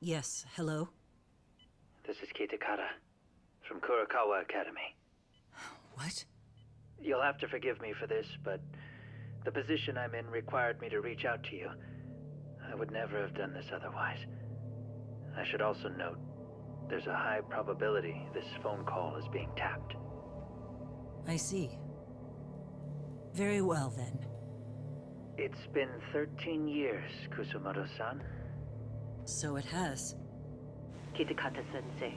Yes, hello? This is Kitakata from Kurakawa Academy. What? You'll have to forgive me for this, but the position I'm in required me to reach out to you. I would never have done this otherwise. I should also note, there's a high probability this phone call is being tapped. I see. Very well, then. It's been 13 years, Kusumoto-san. So it has. Kitakata-sensei.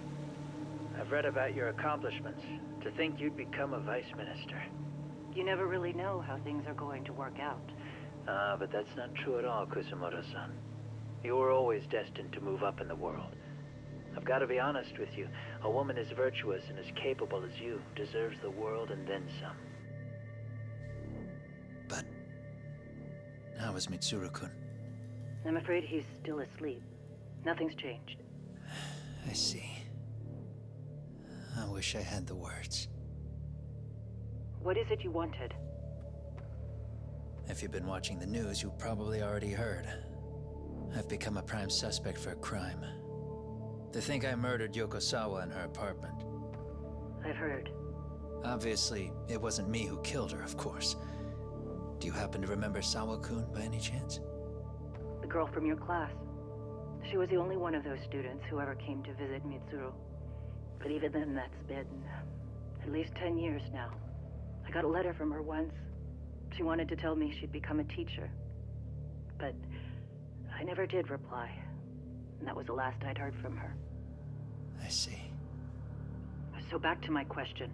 I've read about your accomplishments. To think you'd become a vice minister. You never really know how things are going to work out. But that's not true at all, Kusumoto-san. You were always destined to move up in the world. I've got to be honest with you. A woman as virtuous and as capable as you deserves the world and then some. But how is Mitsuru-kun? I'm afraid he's still asleep. Nothing's changed. I see. I wish I had the words. What is it you wanted? If you've been watching the news, you probably already heard. I've become a prime suspect for a crime. They think I murdered Yokosawa in her apartment. I've heard. Obviously, it wasn't me who killed her, of course. Do you happen to remember Sawa-kun by any chance? The girl from your class. She was the only one of those students who ever came to visit Mitsuru. But even then, that's been at least 10 years now. I got a letter from her once. She wanted to tell me she'd become a teacher. But I never did reply. And that was the last I'd heard from her. I see. So back to my question.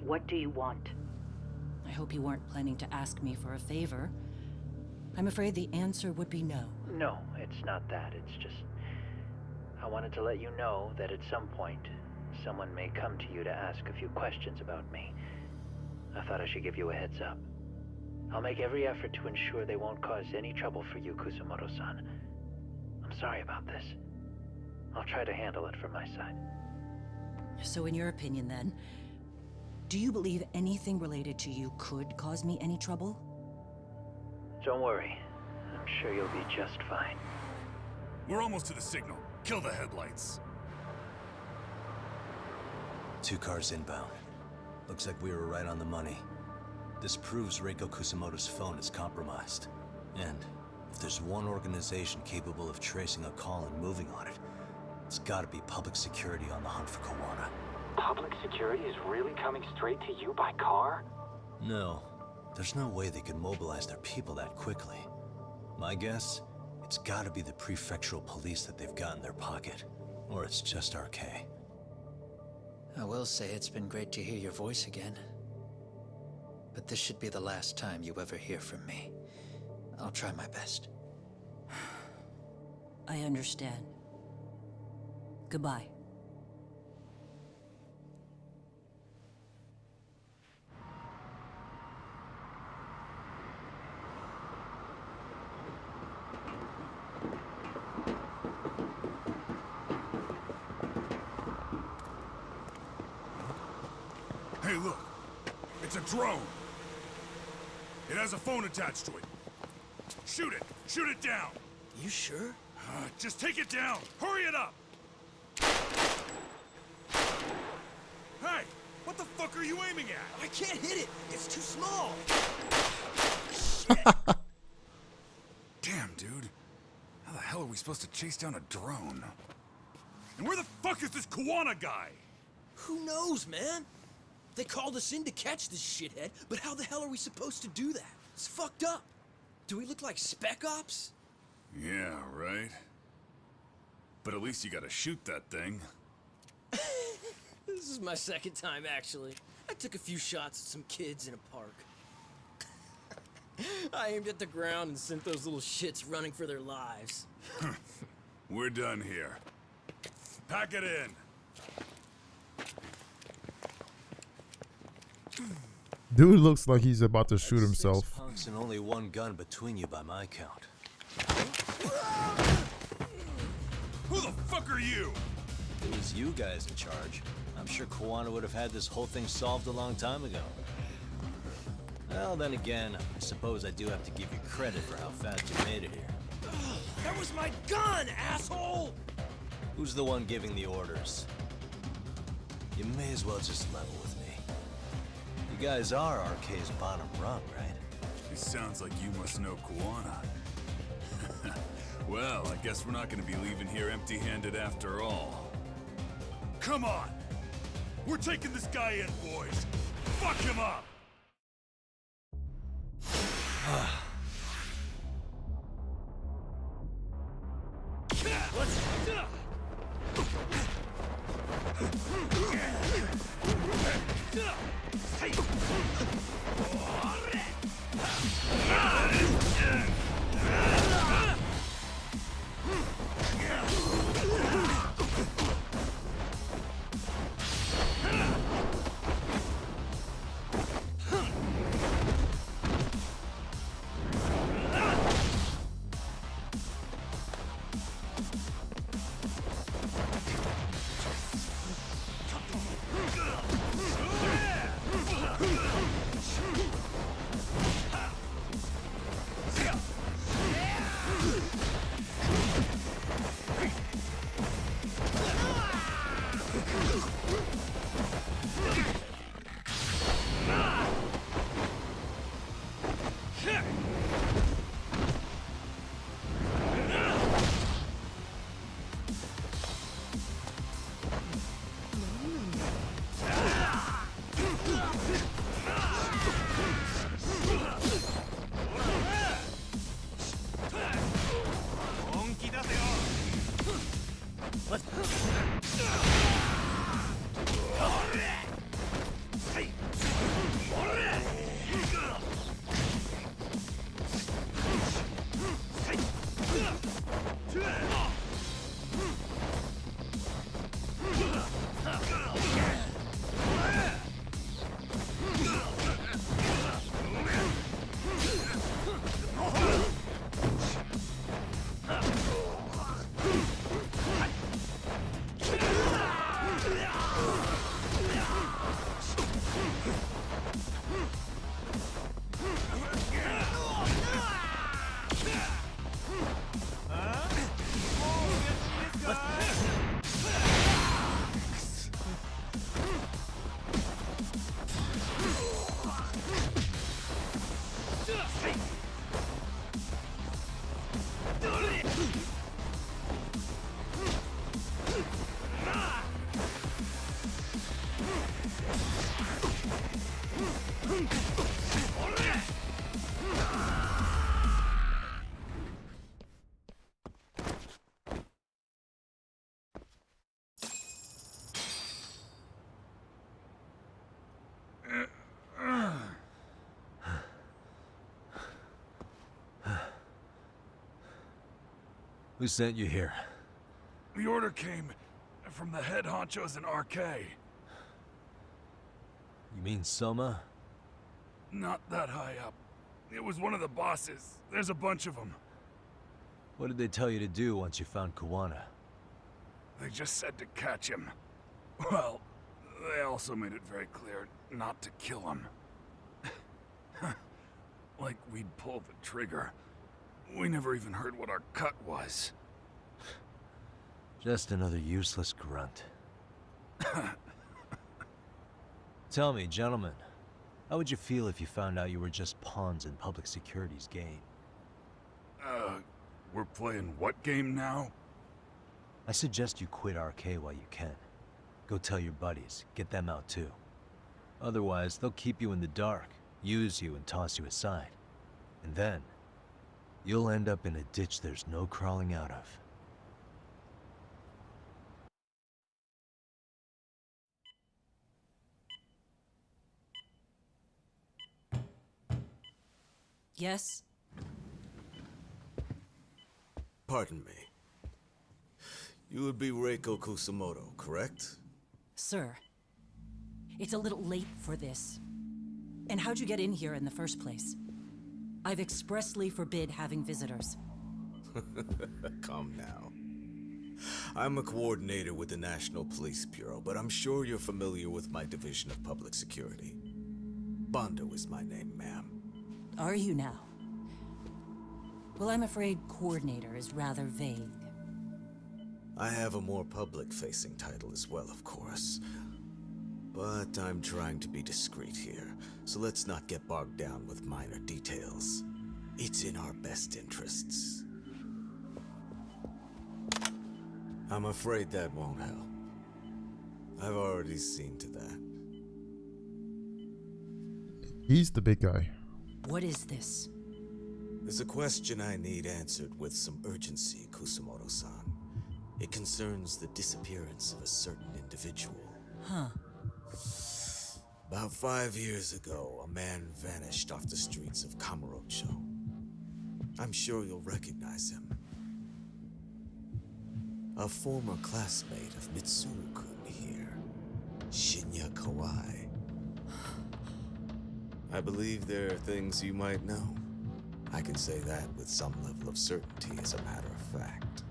What do you want? I hope you weren't planning to ask me for a favor. I'm afraid the answer would be no. No, it's not that. It's just... I wanted to let you know that at some point, someone may come to you to ask a few questions about me. I thought I should give you a heads up. I'll make every effort to ensure they won't cause any trouble for you, Kusumoto-san. I'm sorry about this. I'll try to handle it from my side. So in your opinion then, do you believe anything related to you could cause me any trouble? Don't worry. I'm sure you'll be just fine. We're almost to the signal. Kill the headlights. 2 cars inbound. Looks like we were right on the money. This proves Reiko Kusumoto's phone is compromised. And if there's one organization capable of tracing a call and moving on it, it's gotta be public security on the hunt for Kawana. Public security is really coming straight to you by car? No. There's no way they could mobilize their people that quickly. My guess, it's gotta be the prefectural police that they've got in their pocket. Or it's just RK. I will say it's been great to hear your voice again. But this should be the last time you ever hear from me. I'll try my best. I understand. Goodbye. Hey, look. It's a drone. It has a phone attached to it. Shoot it! Shoot it down! You sure? Just take it down! Hurry it up! Hey! What the fuck are you aiming at? I can't hit it! It's too small! Damn, dude. How the hell are we supposed to chase down a drone? And where the fuck is this Kawana guy? Who knows, man? They called us in to catch this shithead, but how the hell are we supposed to do that? It's fucked up. Do we look like spec ops? Yeah, right. But at least you gotta shoot that thing. This is my second time, actually. I took a few shots at some kids in a park. I aimed at the ground and sent those little shits running for their lives. We're done here. Pack it in. Dude looks like he's about to shoot himself. 6 punks and only 1 gun between you by my count. Who the fuck are you? If it was you guys in charge, I'm sure Kawana would have had this whole thing solved a long time ago. Well, then again, I suppose I do have to give you credit for how fast you made it here. That was my gun, asshole! Who's the one giving the orders? You may as well just level with me. You guys are RK's bottom rung, right? It sounds like you must know Kawana. Well, I guess we're not gonna be leaving here empty-handed after all. Come on! We're taking this guy in, boys! Fuck him up! Who sent you here? The order came from the head honchos in RK. You mean Soma? Not that high up. It was one of the bosses. There's a bunch of them. What did they tell you to do once you found Kawana? They just said to catch him. Well, they also made it very clear not to kill him. Like we'd pull the trigger. We never even heard what our cut was. Just another useless grunt. Tell me, gentlemen, how would you feel if you found out you were just pawns in public security's game? We're playing what game now? I suggest you quit RK while you can. Go tell your buddies, get them out too. Otherwise, they'll keep you in the dark, use you and toss you aside. And then, you'll end up in a ditch there's no crawling out of. Yes? Pardon me. You would be Reiko Kusumoto, correct? Sir, it's a little late for this. And how'd you get in here in the first place? I've expressly forbid having visitors. Calm now. I'm a coordinator with the National Police Bureau, but I'm sure you're familiar with my Division of Public Security. Bondo is my name, ma'am. Are you now? Well, I'm afraid coordinator is rather vague. I have a more public-facing title as well, of course. But I'm trying to be discreet here, so let's not get bogged down with minor details. It's in our best interests. I'm afraid that won't help. I've already seen to that. He's the big guy. What is this? There's a question I need answered with some urgency, Kusumoto-san. It concerns the disappearance of a certain individual. Huh. About 5 years ago, a man vanished off the streets of Kamurocho. I'm sure you'll recognize him. A former classmate of Mitsuru-kun here, Shinya Kawai. I believe there are things you might know. I can say that with some level of certainty, as a matter of fact.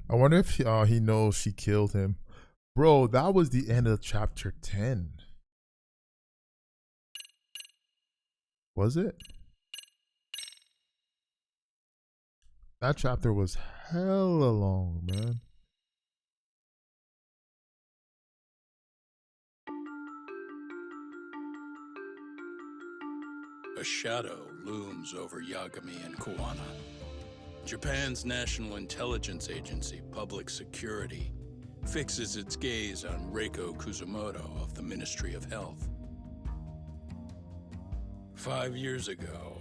I wonder if he knows she killed him. Bro, that was the end of chapter 10. Was it? That chapter was hella long, man. A shadow looms over Yagami and Kawana. Japan's National Intelligence Agency, Public Security, fixes its gaze on Reiko Kusumoto of the Ministry of Health. 5 years ago,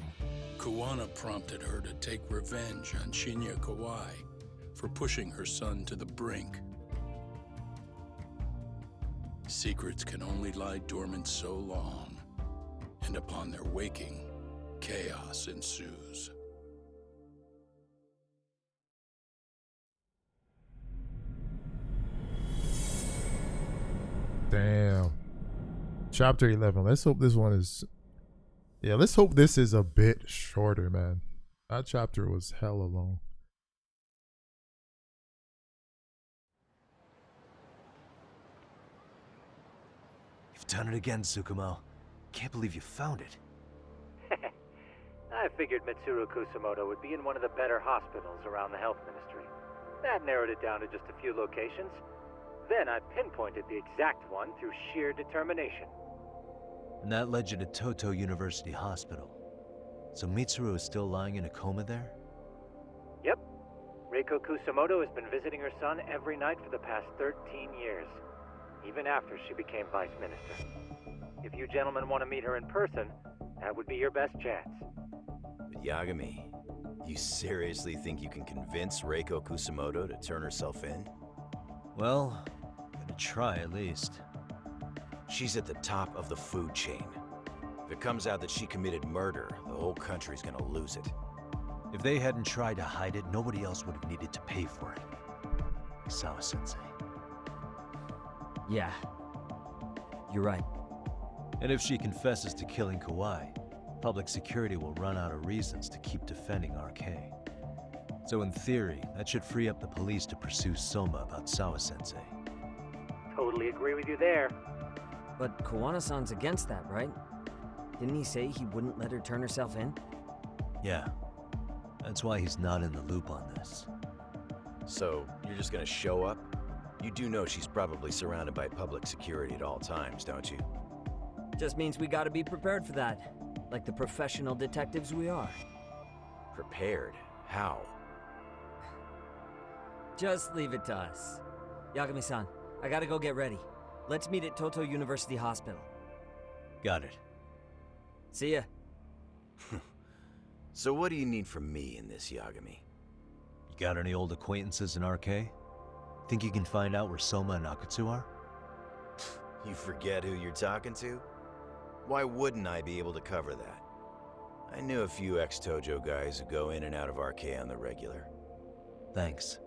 Kawana prompted her to take revenge on Shinya Kawai for pushing her son to the brink. Secrets can only lie dormant so long, and upon their waking, chaos ensues. Damn. Chapter 11. Let's hope this one is... Yeah, let's hope this is a bit shorter, man. That chapter was hella long. You've done it again, Tsukumo. Can't believe you found it. I figured Mitsuru Kusumoto would be in one of the better hospitals around the health ministry. That narrowed it down to just a few locations. Then I pinpointed the exact one through sheer determination. And that led you to Toto University Hospital. So Mitsuru is still lying in a coma there? Yep. Reiko Kusumoto has been visiting her son every night for the past 13 years, even after she became vice minister. If you gentlemen want to meet her in person, that would be your best chance. But Yagami, you seriously think you can convince Reiko Kusumoto to turn herself in? Well, gonna try at least. She's at the top of the food chain. If it comes out that she committed murder, the whole country's gonna lose it. If they hadn't tried to hide it, nobody else would have needed to pay for it. Sawa-sensei. Yeah. You're right. And if she confesses to killing Kawai, public security will run out of reasons to keep defending RK. So in theory, that should free up the police to pursue Soma about Sawa-sensei. Totally agree with you there. But Kawana-san's against that, right? Didn't he say he wouldn't let her turn herself in? Yeah. That's why he's not in the loop on this. So, you're just gonna show up? You do know she's probably surrounded by public security at all times, don't you? Just means we gotta be prepared for that. Like the professional detectives we are. Prepared? How? Just leave it to us. Yagami-san, I gotta go get ready. Let's meet at Toto University Hospital. Got it. See ya. So what do you need from me in this, Yagami? You got any old acquaintances in RK? Think you can find out where Soma and Akutsu are? You forget who you're talking to? Why wouldn't I be able to cover that? I knew a few ex-Tojo guys who go in and out of RK on the regular. Thanks.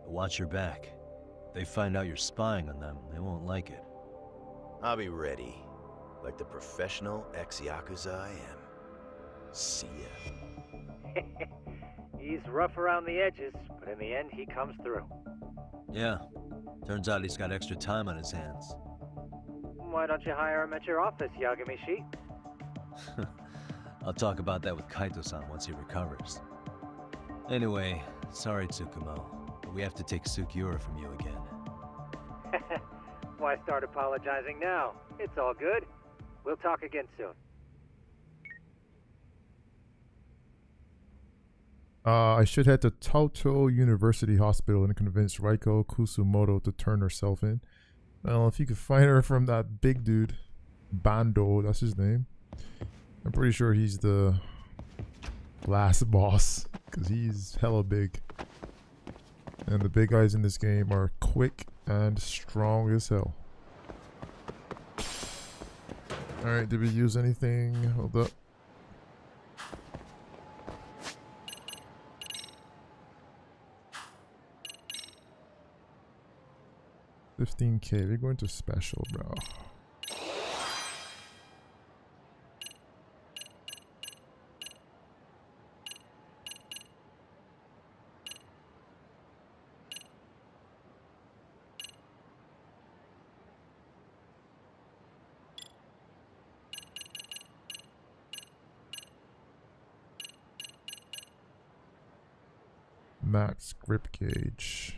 But watch your back. If they find out you're spying on them, they won't like it. I'll be ready. Like the professional ex-Yakuza I am. See ya. He's rough around the edges, but in the end he comes through. Yeah. Turns out he's got extra time on his hands. Why don't you hire him at your office, Yagami-shi? I'll talk about that with Kaito-san once he recovers. Anyway, sorry Tsukumo, but we have to take Sukiura from you again. Why start apologizing now? It's all good. We'll talk again soon. I should head to Toto University Hospital and convince Reiko Kusumoto to turn herself in. Well, if you could find her from that big dude, Bando, that's his name. I'm pretty sure he's the last boss, because he's hella big. And the big guys in this game are quick and strong as hell. Alright, did we use anything? Hold up. $15K. We're going to special, bro. Max grip gauge.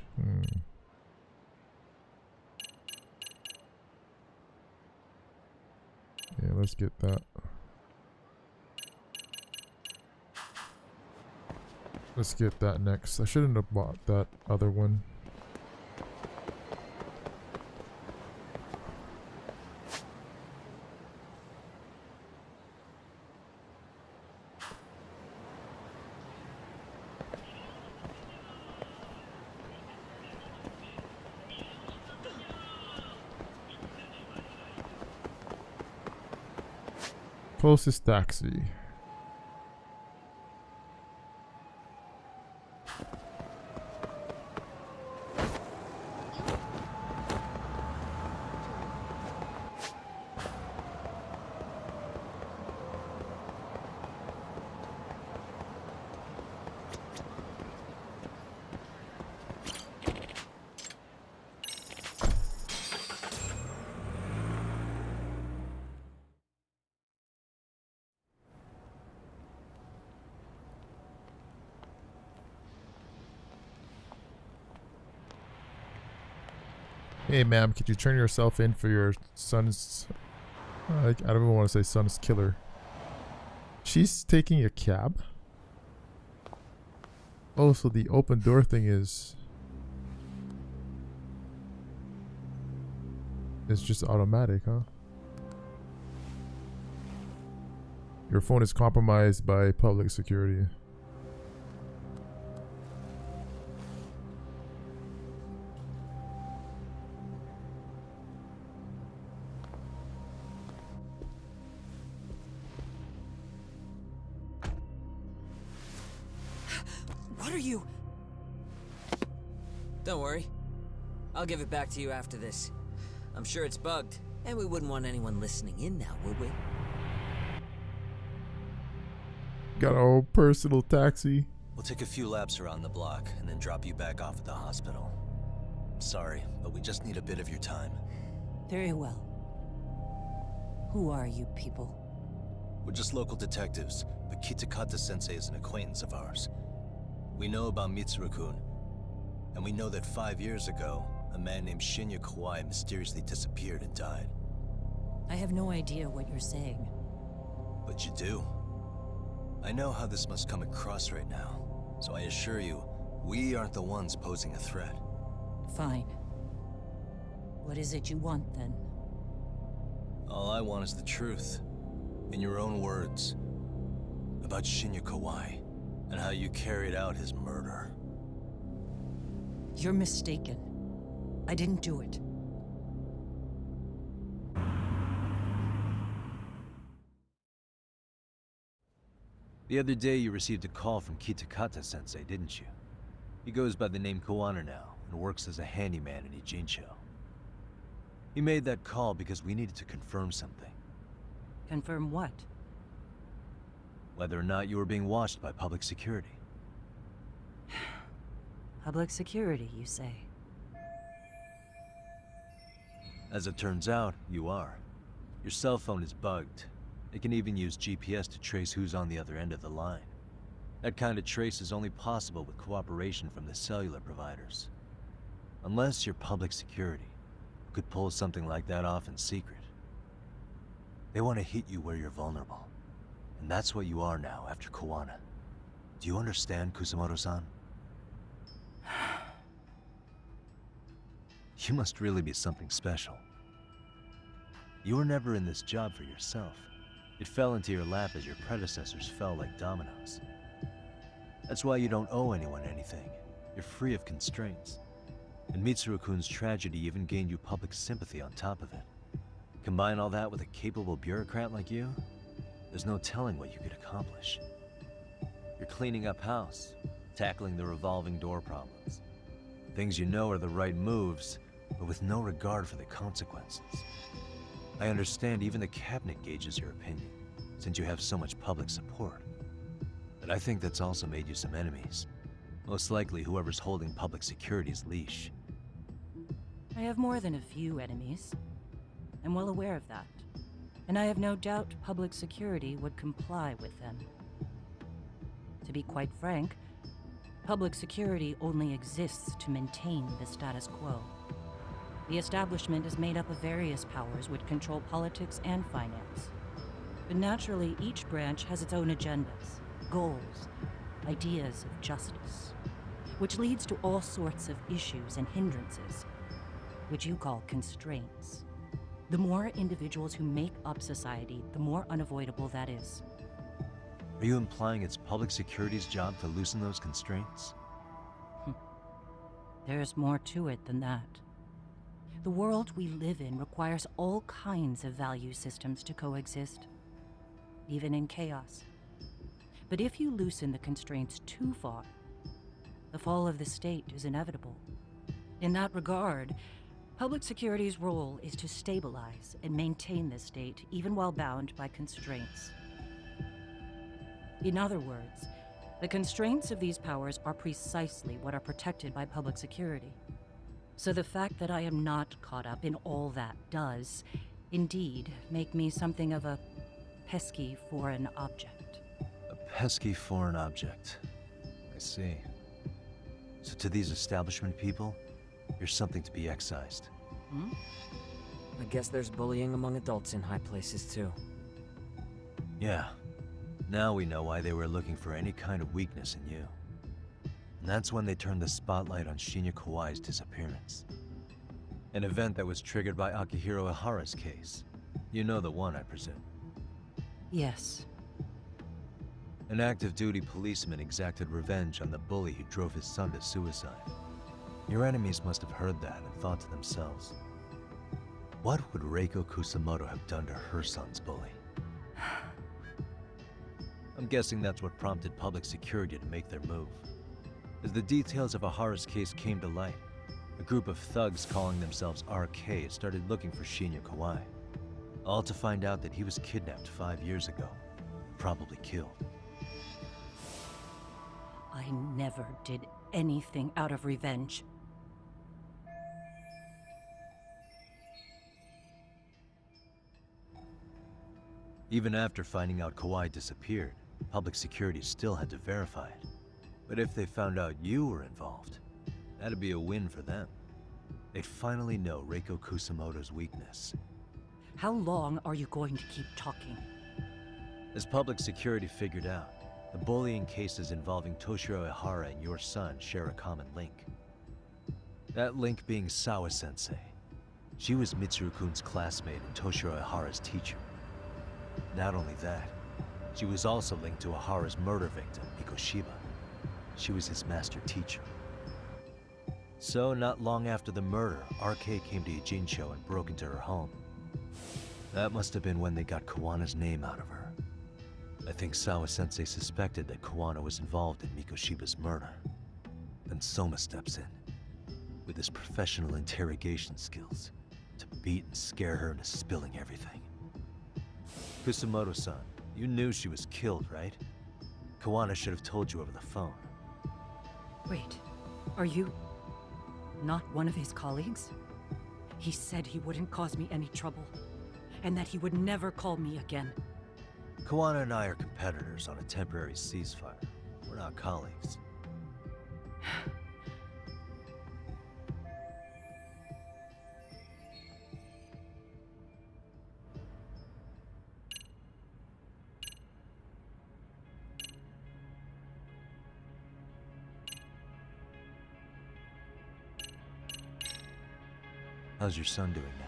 Yeah, let's get that. Let's get that next. I shouldn't have bought that other one. Closest taxi. Hey ma'am, could you turn yourself in for your son's... I don't even want to say son's killer. She's taking a cab? Oh, so the open door thing is... It's just automatic, huh? Your phone is compromised by public security. What are you? Don't worry. I'll give it back to you after this. I'm sure it's bugged, and we wouldn't want anyone listening in now, would we? Got our own personal taxi. We'll take a few laps around the block and then drop you back off at the hospital. Sorry, but we just need a bit of your time. Very well. Who are you people? We're just local detectives, but Kitakata-sensei is an acquaintance of ours. We know about Mitsuru-kun, and we know that 5 years ago, a man named Shinya Kawai mysteriously disappeared and died. I have no idea what you're saying. But you do. I know how this must come across right now, so I assure you, we aren't the ones posing a threat. Fine. What is it you want, then? All I want is the truth. In your own words. About Shinya Kawai, and how you carried out his murder. You're mistaken. I didn't do it. The other day you received a call from Kitakata-sensei, didn't you? He goes by the name Kawana now, and works as a handyman in Ijincho. He made that call because we needed to confirm something. Confirm what? Whether or not you were being watched by public security. Public security, you say? As it turns out, you are. Your cell phone is bugged. It can even use GPS to trace who's on the other end of the line. That kind of trace is only possible with cooperation from the cellular providers. Unless you're public security, who could pull something like that off in secret. They want to hit you where you're vulnerable. And that's what you are now after Kawana. Do you understand, Kusumoto-san? You must really be something special. You were never in this job for yourself. It fell into your lap as your predecessors fell like dominoes. That's why you don't owe anyone anything. You're free of constraints. And Mitsuru-kun's tragedy even gained you public sympathy on top of it. Combine all that with a capable bureaucrat like you, there's no telling what you could accomplish. You're cleaning up house, tackling the revolving door problems. Things you know are the right moves, but with no regard for the consequences. I understand even the cabinet gauges your opinion, since you have so much public support. But I think that's also made you some enemies. Most likely whoever's holding public security's leash. I have more than a few enemies. I'm well aware of that. And I have no doubt public security would comply with them. To be quite frank, public security only exists to maintain the status quo. The establishment is made up of various powers which control politics and finance. But naturally, each branch has its own agendas, goals, ideas of justice, which leads to all sorts of issues and hindrances, which you call constraints. The more individuals who make up society, the more unavoidable that is. Are you implying it's public security's job to loosen those constraints? There's more to it than that. The world we live in requires all kinds of value systems to coexist. even in chaos. But if you loosen the constraints too far, the fall of the state is inevitable. In that regard, public security's role is to stabilize and maintain the state, even while bound by constraints. In other words, the constraints of these powers are precisely what are protected by public security. So the fact that I am not caught up in all that does, indeed, make me something of a pesky foreign object. A pesky foreign object. I see. So to these establishment people, you're something to be excised. Hmm? I guess there's bullying among adults in high places too. Yeah. Now we know why they were looking for any kind of weakness in you. And that's when they turned the spotlight on Shinya Kawai's disappearance. An event that was triggered by Akihiro Ihara's case. You know the one, I presume. Yes. An active-duty policeman exacted revenge on the bully who drove his son to suicide. Your enemies must have heard that and thought to themselves, what would Reiko Kusumoto have done to her son's bully? I'm guessing that's what prompted public security to make their move. As the details of Ihara's case came to light, a group of thugs calling themselves RK started looking for Shinya Kawai, all to find out that he was kidnapped 5 years ago, probably killed. I never did anything out of revenge. Even after finding out Kawai disappeared, public security still had to verify it. But if they found out you were involved, that'd be a win for them. They'd finally know Reiko Kusumoto's weakness. How long are you going to keep talking? As public security figured out, the bullying cases involving Toshiro Ihara and your son share a common link. That link being Sawa-sensei. She was Mitsuru-kun's classmate and Toshiro Ihara's teacher. Not only that, she was also linked to Ihara's murder victim, Mikoshiba. She was his master teacher. So, not long after the murder, RK came to Ijincho and broke into her home. That must have been when they got Kawana's name out of her. I think Sawa-sensei suspected that Kawana was involved in Mikoshiba's murder. Then Soma steps in, with his professional interrogation skills, to beat and scare her into spilling everything. Kusumoto-san, you knew she was killed, right? Kawana should have told you over the phone. Wait, are you not one of his colleagues? He said he wouldn't cause me any trouble, and that he would never call me again. Kawana and I are competitors on a temporary ceasefire. We're not colleagues. How's your son doing now?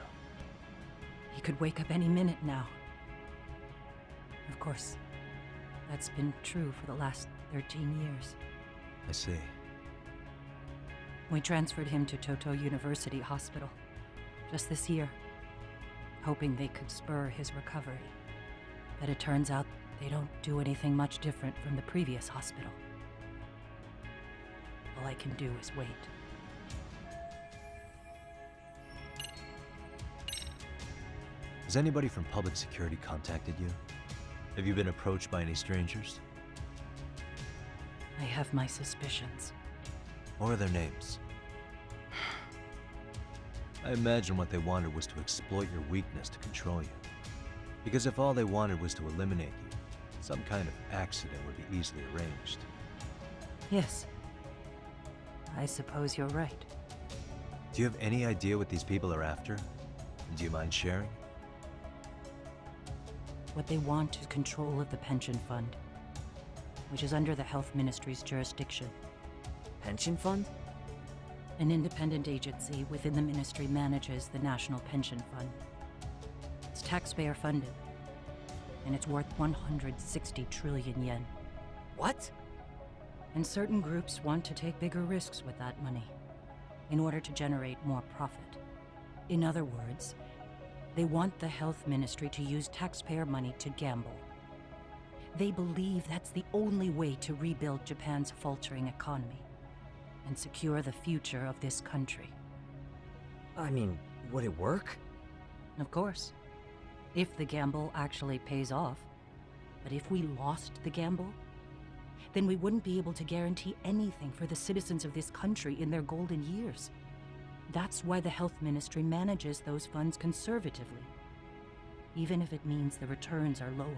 He could wake up any minute now. Of course, that's been true for the last 13 years. I see. We transferred him to Toto University Hospital just this year, hoping they could spur his recovery. But it turns out they don't do anything much different from the previous hospital. All I can do is wait. Has anybody from public security contacted you? Have you been approached by any strangers? I have my suspicions. What are their names? I imagine what they wanted was to exploit your weakness to control you. Because if all they wanted was to eliminate you, some kind of accident would be easily arranged. Yes. I suppose you're right. Do you have any idea what these people are after? And do you mind sharing? What they want is control of the pension fund, which is under the Health Ministry's jurisdiction. Pension fund? An independent agency within the ministry manages the National Pension Fund. It's taxpayer funded, and it's worth 160 trillion yen. What? And certain groups want to take bigger risks with that money in order to generate more profit. In other words, they want the health ministry to use taxpayer money to gamble. They believe that's the only way to rebuild Japan's faltering economy and secure the future of this country. I mean, would it work? Of course. If the gamble actually pays off. But if we lost the gamble, then we wouldn't be able to guarantee anything for the citizens of this country in their golden years. That's why the Health Ministry manages those funds conservatively, even if it means the returns are lower.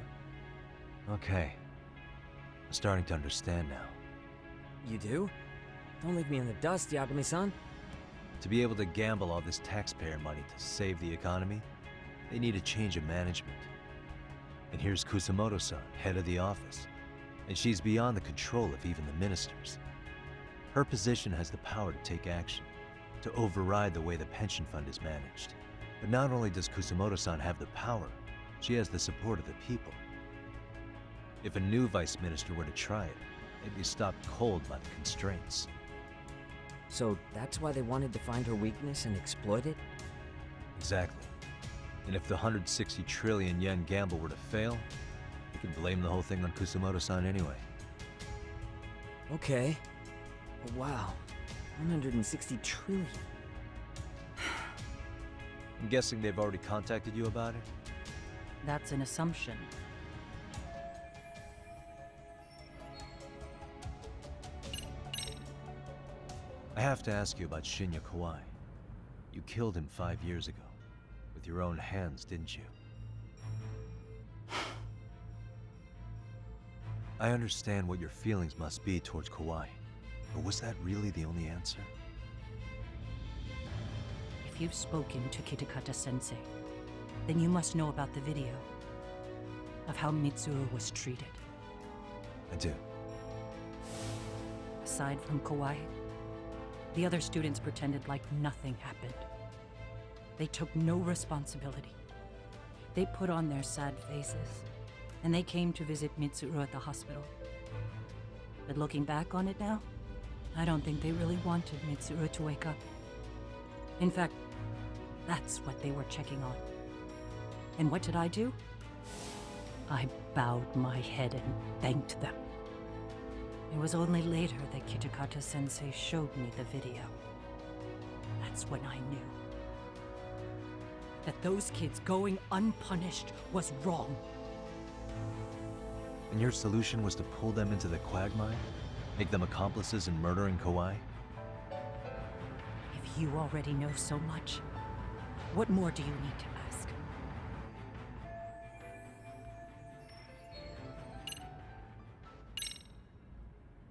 Okay. I'm starting to understand now. You do? Don't leave me in the dust, Yagami-san. To be able to gamble all this taxpayer money to save the economy, they need a change of management. And here's Kusumoto-san, head of the office. And she's beyond the control of even the ministers. Her position has the power to take action, to override the way the pension fund is managed. But not only does Kusumoto-san have the power, she has the support of the people. If a new vice minister were to try it, they'd be stopped cold by the constraints. So that's why they wanted to find her weakness and exploit it? Exactly. And if the 160 trillion yen gamble were to fail, we could blame the whole thing on Kusumoto-san anyway. Okay. Wow. 160 trillion. I'm guessing they've already contacted you about it? That's an assumption. I have to ask you about Shinya Kawai. You killed him 5 years ago. With your own hands, didn't you? I understand what your feelings must be towards Kawai, but was that really the only answer? If you've spoken to Kitakata-sensei, then you must know about the video of how Mitsuru was treated. I do. Aside from Kawai, the other students pretended like nothing happened. They took no responsibility. They put on their sad faces, and they came to visit Mitsuru at the hospital. But looking back on it now, I don't think they really wanted Mitsuru to wake up. In fact, that's what they were checking on. And what did I do? I bowed my head and thanked them. It was only later that Kitakata-sensei showed me the video. That's when I knew that those kids going unpunished was wrong. And your solution was to pull them into the quagmire? Make them accomplices in murdering Kawai? If you already know so much, what more do you need to ask?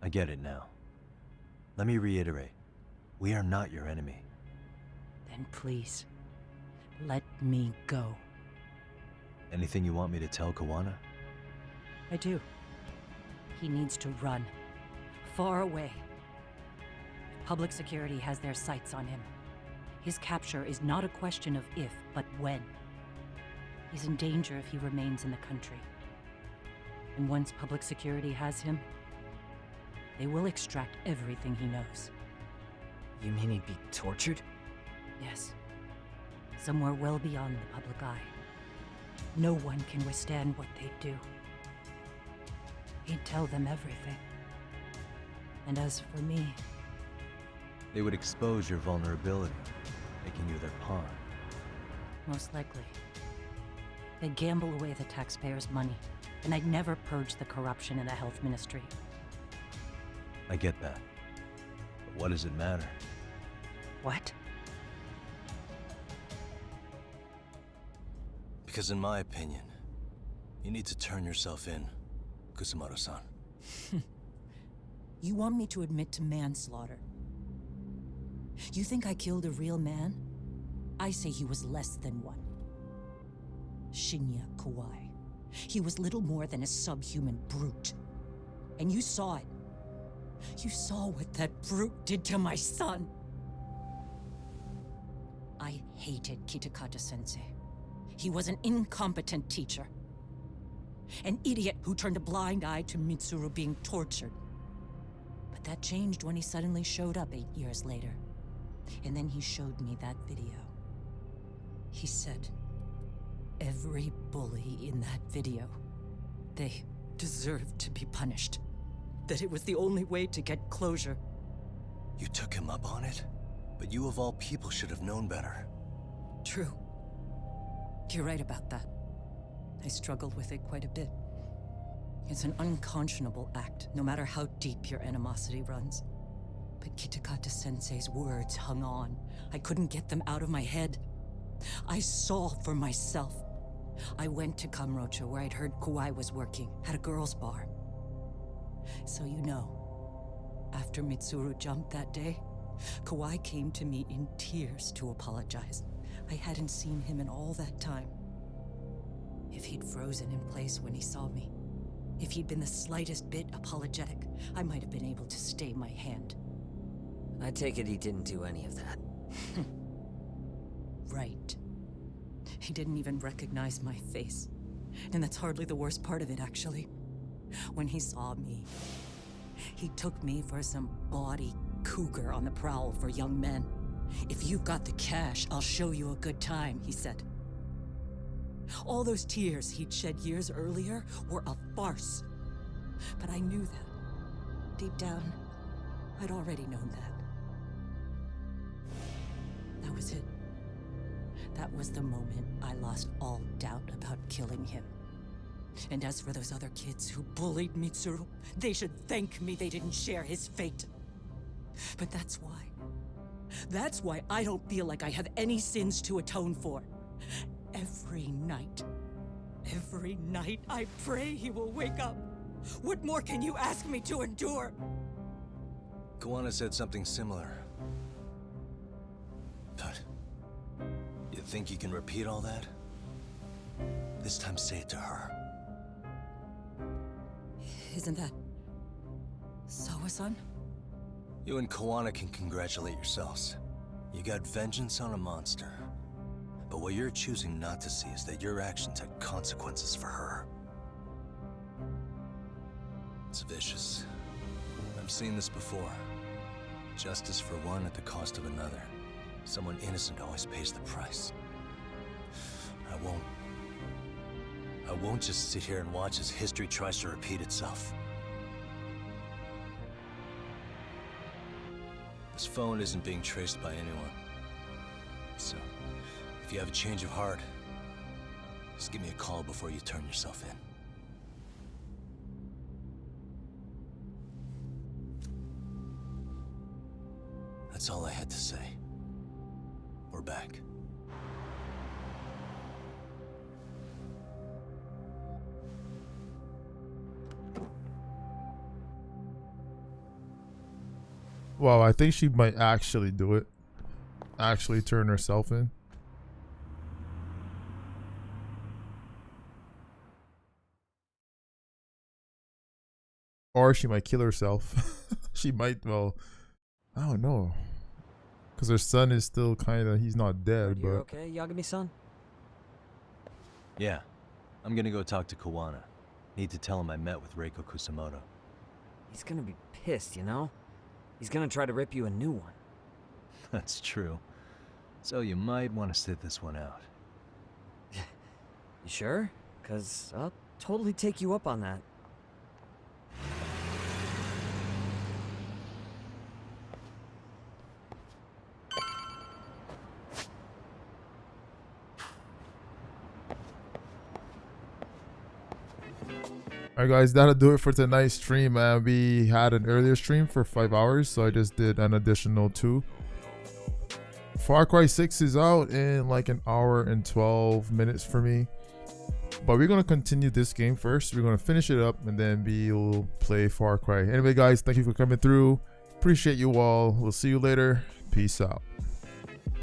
I get it now. Let me reiterate. We are not your enemy. Then please, let me go. Anything you want me to tell Kawana? I do. He needs to run. Far away. Public security has their sights on him. His capture is not a question of if, but when. He's in danger if he remains in the country. And once public security has him, they will extract everything he knows. You mean he'd be tortured? Yes. Somewhere well beyond the public eye. No one can withstand what they do. He'd tell them everything. And as for me... They would expose your vulnerability, making you their pawn. Most likely. They'd gamble away the taxpayers' money, and I'd never purge the corruption in the health ministry. I get that. But what does it matter? What? Because in my opinion, you need to turn yourself in, Kusumoto-san. You want me to admit to manslaughter? You think I killed a real man? I say he was less than one. Shinya Kawai. He was little more than a subhuman brute. And you saw it. You saw what that brute did to my son. I hated Kitakata-sensei. He was an incompetent teacher. An idiot who turned a blind eye to Mitsuru being tortured. But that changed when he suddenly showed up 8 years later. And then he showed me that video. He said, every bully in that video, they deserved to be punished. That it was the only way to get closure. You took him up on it? But you of all people should have known better. True. You're right about that. I struggled with it quite a bit. It's an unconscionable act, no matter how deep your animosity runs. But Kitakata-sensei's words hung on. I couldn't get them out of my head. I saw for myself. I went to Kamurocho, where I'd heard Kawai was working, at a girls' bar. So you know, after Mitsuru jumped that day, Kawai came to me in tears to apologize. I hadn't seen him in all that time. If he'd frozen in place when he saw me, if he'd been the slightest bit apologetic, I might have been able to stay my hand. I take it he didn't do any of that. Right. He didn't even recognize my face. And that's hardly the worst part of it, actually. When he saw me, he took me for some bawdy cougar on the prowl for young men. If you've got the cash, I'll show you a good time, he said. All those tears he'd shed years earlier were a farce. But I knew that. Deep down, I'd already known that. That was it. That was the moment I lost all doubt about killing him. And as for those other kids who bullied Mitsuru, they should thank me they didn't share his fate. But that's why I don't feel like I have any sins to atone for. Every night I pray he will wake up. What more can you ask me to endure? Kawana said something similar. But you think you can repeat all that? This time say it to her. Isn't that Sawa-san? You and Kawana can congratulate yourselves. You got vengeance on a monster. But what you're choosing not to see is that your actions had consequences for her. It's vicious. I've seen this before. Justice for one at the cost of another. Someone innocent always pays the price. I won't just sit here and watch as history tries to repeat itself. This phone isn't being traced by anyone. So, if you have a change of heart, just give me a call before you turn yourself in. That's all I had to say. We're back. Wow, I think she might actually do it. Actually turn herself in. Or she might kill herself. She might, well, I don't know. Because her son is still kind of, he's not dead, but... You okay, Yagami-san? Yeah. I'm gonna go talk to Kawana. Need to tell him I met with Reiko Kusumoto. He's gonna be pissed, you know? He's gonna try to rip you a new one. That's true. So you might want to sit this one out. You sure? 'Cause I'll totally take you up on that. Alright guys, that'll do it for tonight's stream. We had an earlier stream for 5 hours, so I just did an additional 2. Far Cry 6 is out in like an hour and 12 minutes for me. But we're going to continue this game first. We're going to finish it up and then we'll play Far Cry. Anyway guys, thank you for coming through. Appreciate you all. We'll see you later. Peace out.